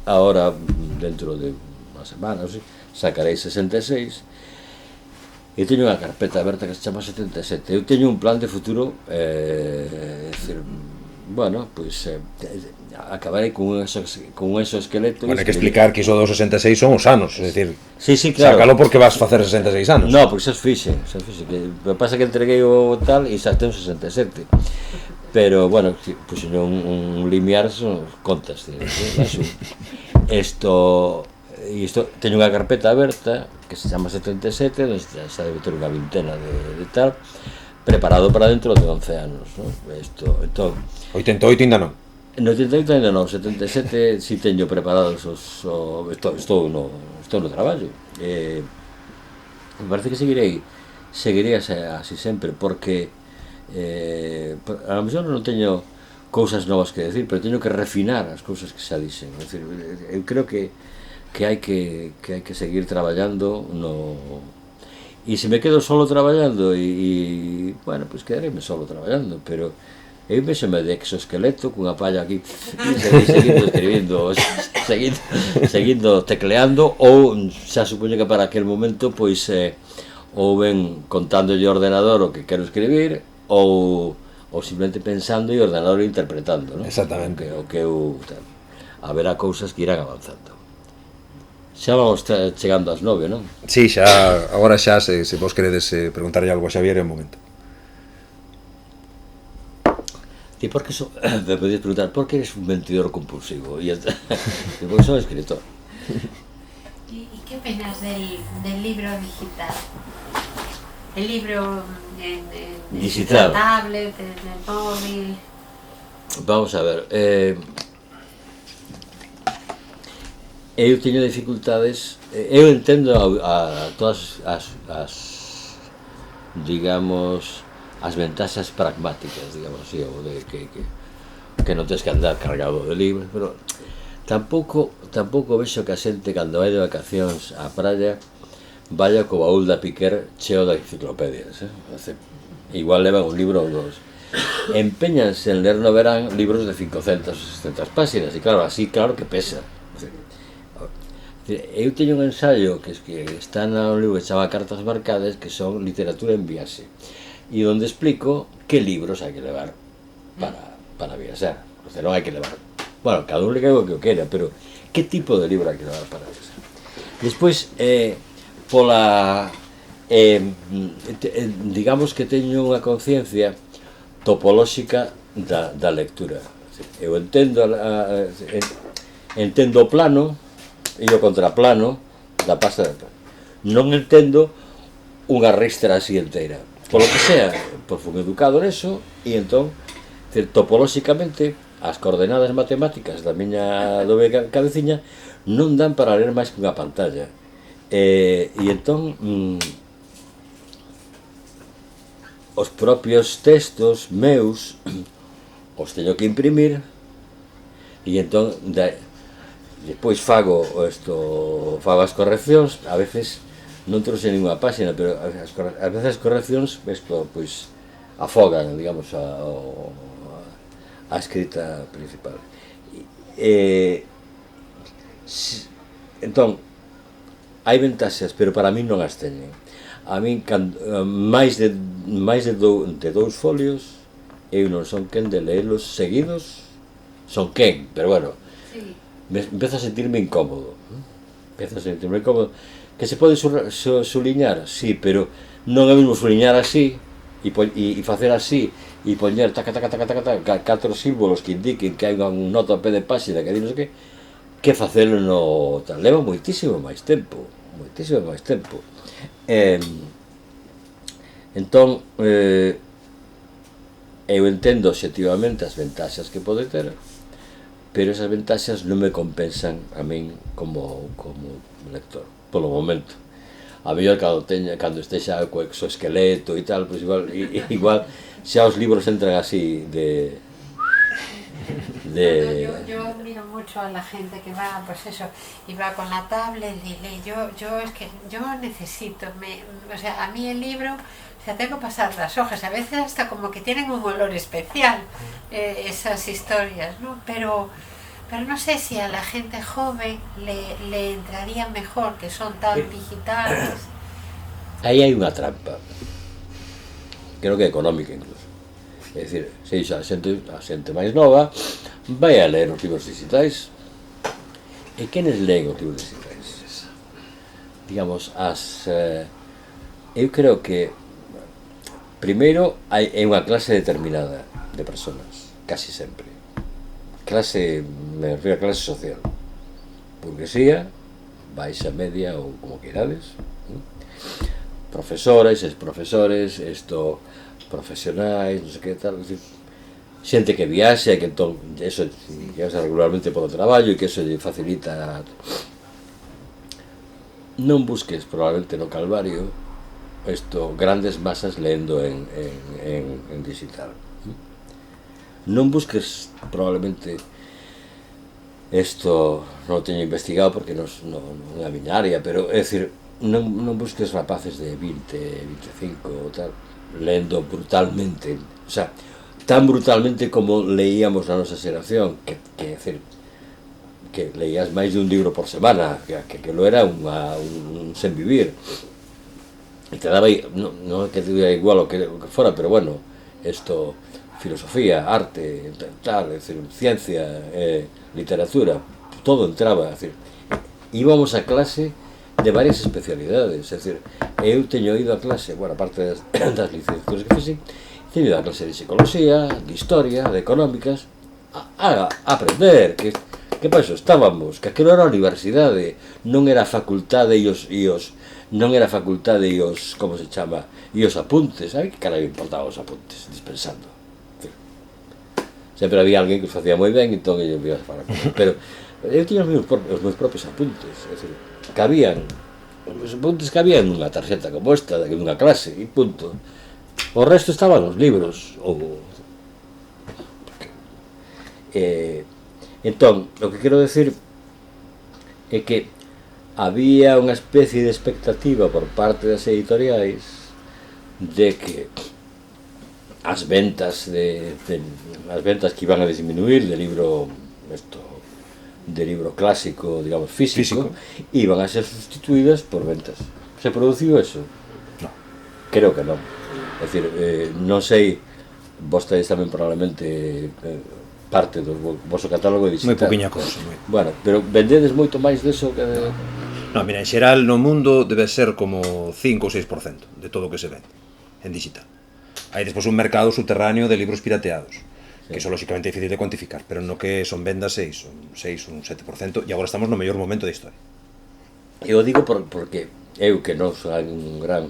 Agora, dentro de unha semana, sacarei 66 e teño unha carpeta aberta que se chama 77. Eu teño un plan de futuro, decir, bueno, pois acabarei con un exoesqueleto. Bueno, hai que explicar que iso dos 66 son os anos, é dicir, sí, claro. Sácalo porque vas facer 66 anos. No, porque xa os fixe, que pasa que entreguei o tal e xa ten 67. Pero, bueno, pues un limiar son contas, isto teño unha carpeta aberta que se chama 77, onde xa debe ter unha vintena de tal, preparado para dentro de 11 anos, ¿no? Entón, 88 ainda non. No 88 ainda non, 77 si teño preparados estou no traballo. Me parece que seguirei así sempre, porque a lo mellor non teño cousas novas que decir, pero teño que refinar as cousas que xa dixen. É dicir, eu creo que hai que seguir traballando e se me quedo solo traballando e bueno, pois quedareime solo traballando, pero eu vexome de exoesqueleto cunha palla aquí seguindo escribindo, seguindo tecleando, ou xa supoño que para aquel momento pois ou ben contándolle ao ordenador o que quero escribir, ou simplemente pensando e o ordenador interpretando, ¿no? Exactamente. O que eu haberá cousas que irán avanzando. Xa vamos chegando ás 9, non? Sí, xa, agora xa, se vos queredes preguntarlle algo a Xavier, é o momento. Ti por que me podías preguntar, por que eres un mentidor compulsivo? E porque son escritor. ¿Y qué opinas del libro digital? El libro en digital, la tablet, en el móvil. Vamos a ver, eu teño dificultades, eu entendo a todas as digamos, as ventaxas pragmáticas, digamos así, ou de que non tens que andar cargado de libros, pero tampouco vexo que a xente cando vai de vacacións á praia vaya co baúl da Piquer cheo de enciclopedias, igual levan un libro ou dos, empeñanse en ler no verán libros de 500 ou 600 páxinas, e claro, así claro que pesa. Eu teño un ensaio que está no libro que se chama Cartas marcadas, que son literatura en viaxe, e onde explico que libros hai que levar para viaxar. O sea, non hai que levar, bueno, cada un le cae o que o quera, pero que tipo de libro hai que levar para viaxar. Despois, digamos que teño unha conciencia topolóxica da lectura. Eu entendo o plano e o contraplano da pasta de pan. Non entendo unha ristra así inteira. Polo que sea, pois fui educado neso, e entón, topolóxicamente, as coordenadas matemáticas da miña cabeciña non dan para ler máis que unha pantalla. E entón, os propios textos meus os teño que imprimir, e entón despois fago as correccións. A veces non trouxe ninguna páxina, pero a veces as correccións pois afogan, digamos, a escrita principal. Entón, hai ventaxas, pero para mí non as teñen. A min, máis de 2 folios, eu non son quen de leelos seguidos, son quen, pero bueno, empezo a sentirme incómodo. Que se pode suliñar, sí, pero non é mesmo suliñar así e facer así e poñer 4 símbolos que indiquen que hai unha nota a pé de páxina que di non sei que, que facelo no tal. Leva moitísimo máis tempo. Entón, eu entendo obxectivamente as ventaxas que pode ter, pero esas ventaxas non me compensan a min como lector, polo momento. A mellor cando estexa co exoesqueleto e tal, pois igual xa os libros entran así Yo admiro mucho a la gente que va, pues eso, y va con la tablet y lee. Yo es que yo necesito, o sea, a mí el libro, o sea, tengo que pasar las hojas, a veces hasta como que tienen un olor especial, esas historias, ¿no? Pero no sé si a la gente joven le entraría mejor, que son tan digitales. Aí hai unha trampa, creo que económica incluso. É dicir, a xente máis nova vai a ler os libros digitais. E quenes leen os libros digitais? Digamos, eu creo que primeiro é unha clase determinada de personas, casi sempre. Me refiro a clase social, burguesía, baixa media ou como queirades, profesores, exprofesores, profesionais, non sei que tal, xente que viaxe, que entón eso viaxa regularmente polo traballo e que eso lle facilita. Non busques probablemente no Calvario grandes masas leendo en digital. Non busques probablemente non teño investigado porque non é a miña área, pero é dicir, non busques rapaces de 20, 25 ou tal lendo brutalmente, o sea, tan brutalmente como leíamos na nosa xeración, que decir, que leías máis de un libro por semana, que lo era un sen vivir, e te daba, non que te diera igual o que fora, pero bueno, filosofía, arte, tal, es decir, ciencia, literatura, todo entraba, es decir, íbamos a clase de varias especialidades, é dicir, eu teño ido a clase, bueno, aparte das licenciaturas que fixen, teño ido a clase de psicología, de historia, de económicas, a aprender, que para iso estábamos, que aquilo era a universidade, non era a facultade non era a facultade e os, como se chama, e os apuntes, sabe que cara me importaban os apuntes, dispensando. Sempre había alguén que os facía moi ben, entón eu ia para comer, pero eu tiña os meus propios apuntes, é dicir, os apuntes cabían nunha tarxeta como esta, nunha clase, e punto. O resto estaban nos libros, entón, o que quero decir é que había unha especie de expectativa por parte das editoriais de que as ventas que iban a disminuir de libro clásico, digamos, físico, iban a ser sustituídas por ventas. Se produciu eso? No. Creo que non. É dicir, non sei, vos tedes tamén probablemente parte do vosso catálogo digital. Moi poquinha cousa. Bueno, pero vendedes moito máis deso que... No, mira, en xeral no mundo debe ser como 5 ou 6% de todo o que se vende en digital. Hai despois un mercado subterráneo de libros pirateados, que iso lógicamente é difícil de cuantificar, pero no que son vendas 6, un 7%, e agora estamos no mellor momento da historia. Eu digo porque eu que non son un gran,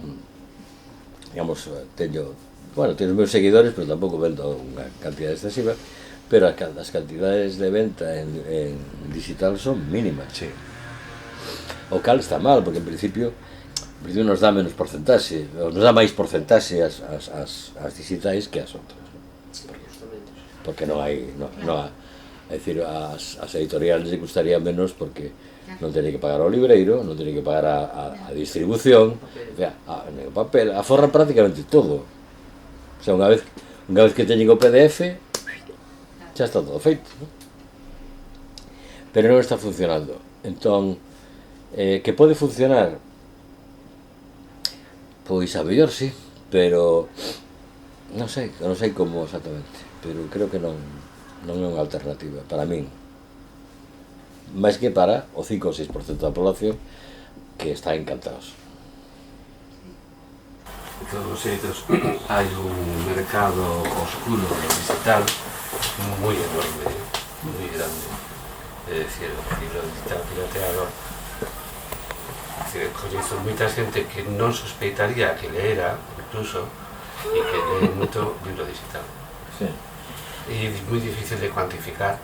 digamos, teño os meus seguidores, pero tampouco vendo unha cantidad excesiva, pero as cantidades de venta en digital son mínimas. Sí. O cal está mal, porque en principio nos dá menos porcentaxe, nos dá máis porcentaxe as digitais que as outras, porque non hai, é dicir, as editoriales lle gustaría menos porque non teñen que pagar ao libreiro, non teñen que pagar a distribución, o papel, aforran prácticamente todo. O sea, unha vez que teñen o PDF, xa está todo feito, ¿no? Pero non está funcionando. Entón, que pode funcionar? Pois a mellor sí, pero non sei como exactamente, pero creo que non é unha alternativa para min, máis que para o 5 ou 6% da población que está encantados. De todos os xeitos, hai un mercado oscuro digital moi enorme, moi grande, é dicir, o libro digital pirateado, coñezo moita xente que non sospeitaría que leera, incluso, e que lee moito libro digital. Sí. E é moi difícil de cuantificar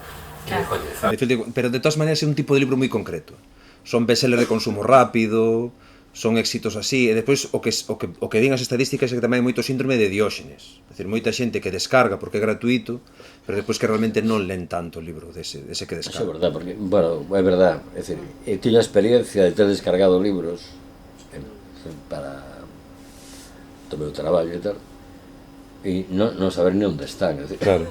e de coñecer. Pero de todas maneiras é un tipo de libro moi concreto. Son bestseller de consumo rápido, son éxitos así, e depois o que din as estadísticas é que tamén hai moito síndrome de Dióxenes. É dicir, moita xente que descarga porque é gratuito, pero depois que realmente non len tanto o libro dese que Eso é descarga. verdad, porque, bueno, é verdad, é dicir, tiño a experiencia de ter descargado libros para o meu traballo e tal, e non saber ni onde están, é dicir, Claro.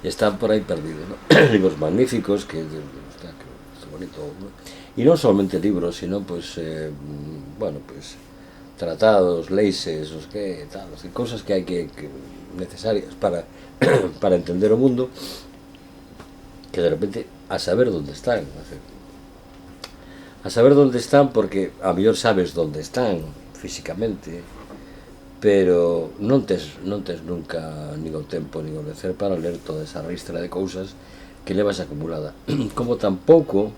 están por aí perdidos, ¿no? Libros magníficos que está bonito, ¿no? E non solamente libros, sino pues bueno, pues tratados, leyes, os que tal, os que cosas que hai que necesarias para para entender o mundo, que de repente a saber onde están, a saber onde están, porque a mellor sabes onde están físicamente, pero non tes nunca nin o tempo nin o lecer para ler toda esa ristra de cousas que levas acumulada, como tampouco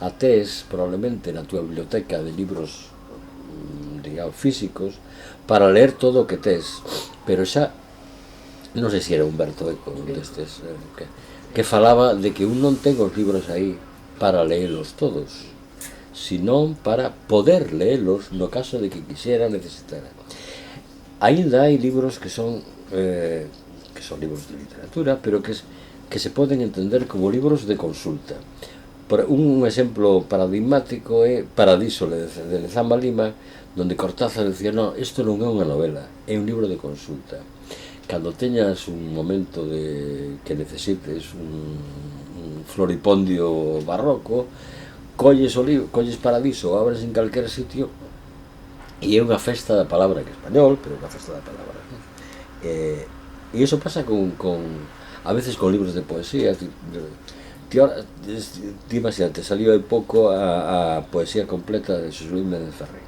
a tes probablemente na túa biblioteca de libros, digamos, físicos, para ler todo o que tes, pero xa non sei se era Humberto Eco destes, que falaba de que un non ten os libros aí para leelos todos, senón para poder leelos no caso de que quixera, necesitara. Ainda hai libros que son libros de literatura, pero que se poden entender como libros de consulta. Un exemplo paradigmático é Paradiso de Lezama Lima, donde Cortázar decía, non, isto non é unha novela, é un libro de consulta. Cando teñas un momento que necesites un floripondio barroco, colles Paradiso, abres en calquer sitio, e é unha festa da palabra en español, pero unha festa da palabra, ¿no? E iso pasa a veces con libros de poesía. Ti imagínate, saliu hai pouco a poesía completa de Xosé Luis Méndez Ferrer.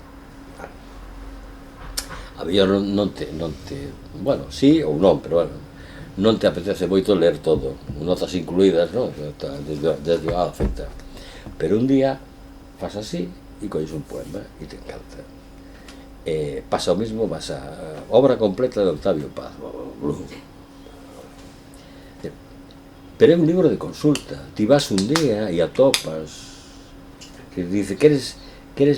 A mellor non te, bueno, sí ou non, pero bueno, non te apetece moito ler todo, notas incluídas, non? Desde a afecta. Pero un día fas así e colles un poema e te encanta. Pasa o mismo, vas a obra completa de Octavio Paz. Pero é un libro de consulta. Ti vas un día e atopas que dice, queres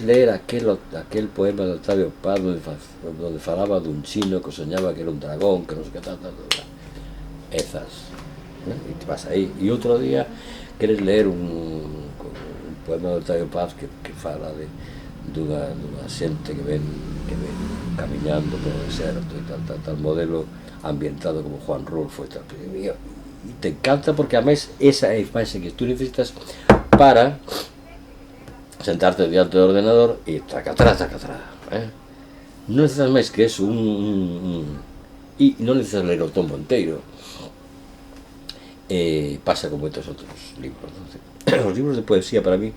ler aquel poema de Octavio Paz donde falaba dun chino que soñaba que era un dragón, que non sei que tal. Ezas, e ti vas aí. E outro día queres ler un poema de Octavio Paz que fala dunha xente que ven camiñando polo deserto e tal modelo ambientado como Juan Rulfo e tal. E te encanta porque además esa é a imaxe que tú necesitas para sentarte diante do ordenador e tracatrá, non necesitas máis que eso, e non necesitas ler o tomo inteiro. Pasa con moitos outros libros, non? Os libros de poesía para mí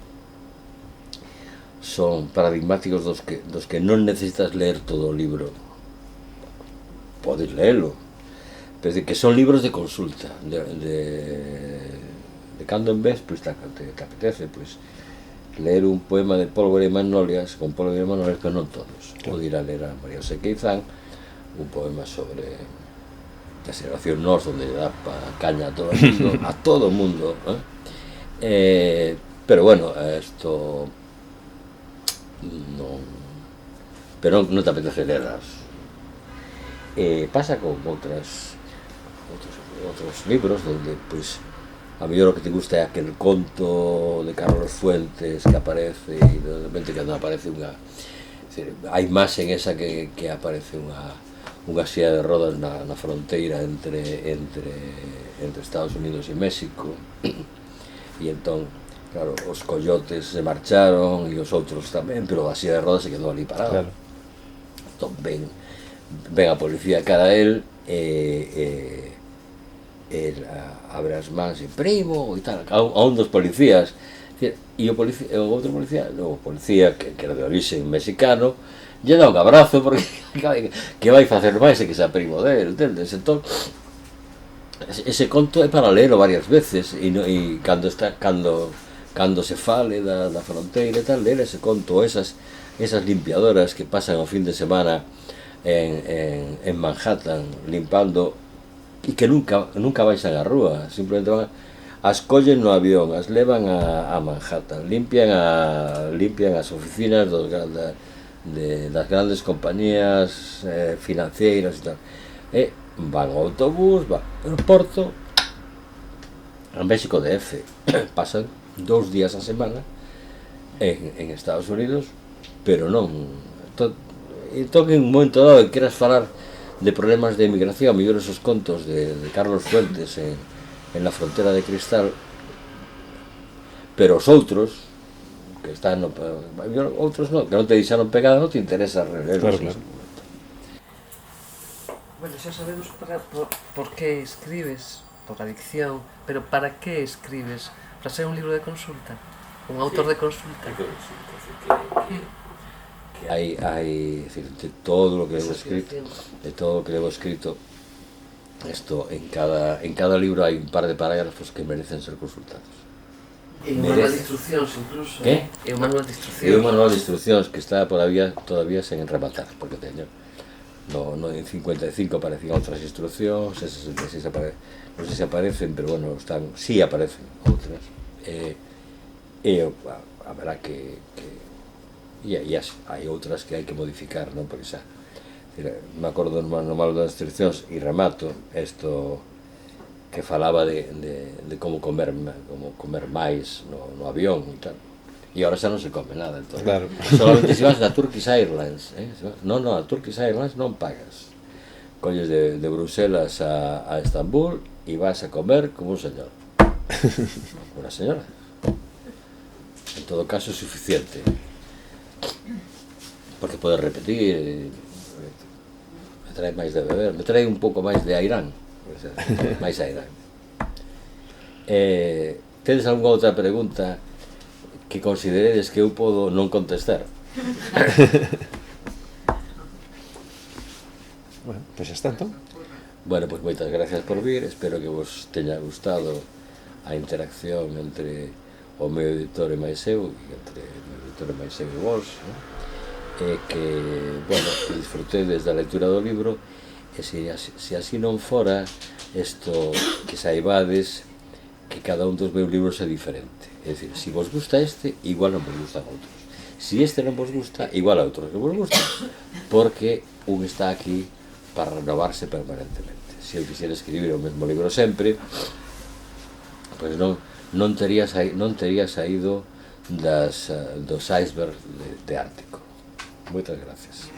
son paradigmáticos dos que non necesitas ler todo o libro, podes leelo, pero que son libros de consulta, de cando en vez, pois te apetece, pois ler un poema de Pólvora e Magnolias, con Pólvora e Magnolias, pero non todos. Claro. Pode ir a ler a María José Queizán, un poema sobre a xeración Nós, onde lle dá caña a todo o mundo, pero bueno, isto non, pero non te apetece lerlas. Pasa con outros libros donde, pois, a mellor o que te gusta é aquel conto de Carlos Fuentes que aparece e de repente cando aparece a imaxe esa que aparece unha silla de rodas na fronteira entre Estados Unidos e México, e entón, claro, os coyotes se marcharon e os outros tamén, pero a silla de rodas se quedou ali parada. Claro. Entón ven a policía cara a él e abre as mans e primo e tal, a un dos policías, e o outro policía, que era de orixe mexicano, lle dá un abrazo porque que vai facer máis e que sea primo del, entendes? Entón ese conto é para lelo varias veces e cando se fale da fronteira e tal, ler ese conto, esas limpiadoras que pasan o fin de semana en Manhattan limpando e que nunca baixan a rúa, simplemente van, as collen no avión, as levan a Manhattan, limpian as oficinas das grandes compañías financieras e tal, e van ao autobús, van ao aeroporto, en México DF, pasan 2 días a semana en Estados Unidos, pero non entón en un momento dado que queras falar de problemas de emigración, mellor esos contos de Carlos Fuentes en La frontera de cristal, pero os outros que están outros non, que non te deixaron pegada, non te interesa relelos. Claro. Bueno, xa sabemos por qué escribes, por adicción, pero ¿para qué escribes? ¿Para ser un libro de consulta? ¿Un autor de consulta? Que hai decir, de todo lo que levo escrito, esto en cada libro hai un par de parágrafos que merecen ser consultados. E un manual de instruccións incluso. Que? E un manual de instruccións. E un manual de instruccións que está todavía sen rematar, porque teño no en 55 aparecían outras instruccións, non sei se aparecen, pero bueno, sí aparecen outras, haberá que hai outras que hai que modificar, non? Porque xa me acordo no manual das instruccións e remato isto que falaba de como comer máis no avión e tal, e agora xa non se come nada, entón. Claro. Solamente se vas da Turkish Airlines, non, a Turkish Airlines non pagas, colles de Bruselas a Estambul e vas a comer como un señor, unha señora, en todo caso é suficiente, porque podes repetir, me trae máis de beber, me trae un pouco máis de airán, máis airán. Tedes algunha outra pregunta que consideredes que eu podo non contestar? Bueno, pois xa está, entón. Bueno, pois moitas gracias por vir, espero que vos teña gustado a interacción entre o meu editor e máis eu, e entre o meu editor e máis eu e vos, e que, bueno, que disfrutedes da lectura do libro, e se así non fora, isto que saibades que cada un dos meus libros é diferente, é dicir, se vos gusta este, igual non vos gustan outros, se este non vos gusta, igual a outros que vos gustan, porque un está aquí para renovarse permanentemente. Se eu quixera escribir o mesmo libro sempre, pois non tería saído dos icebergs de Ártico. Moitas gracias.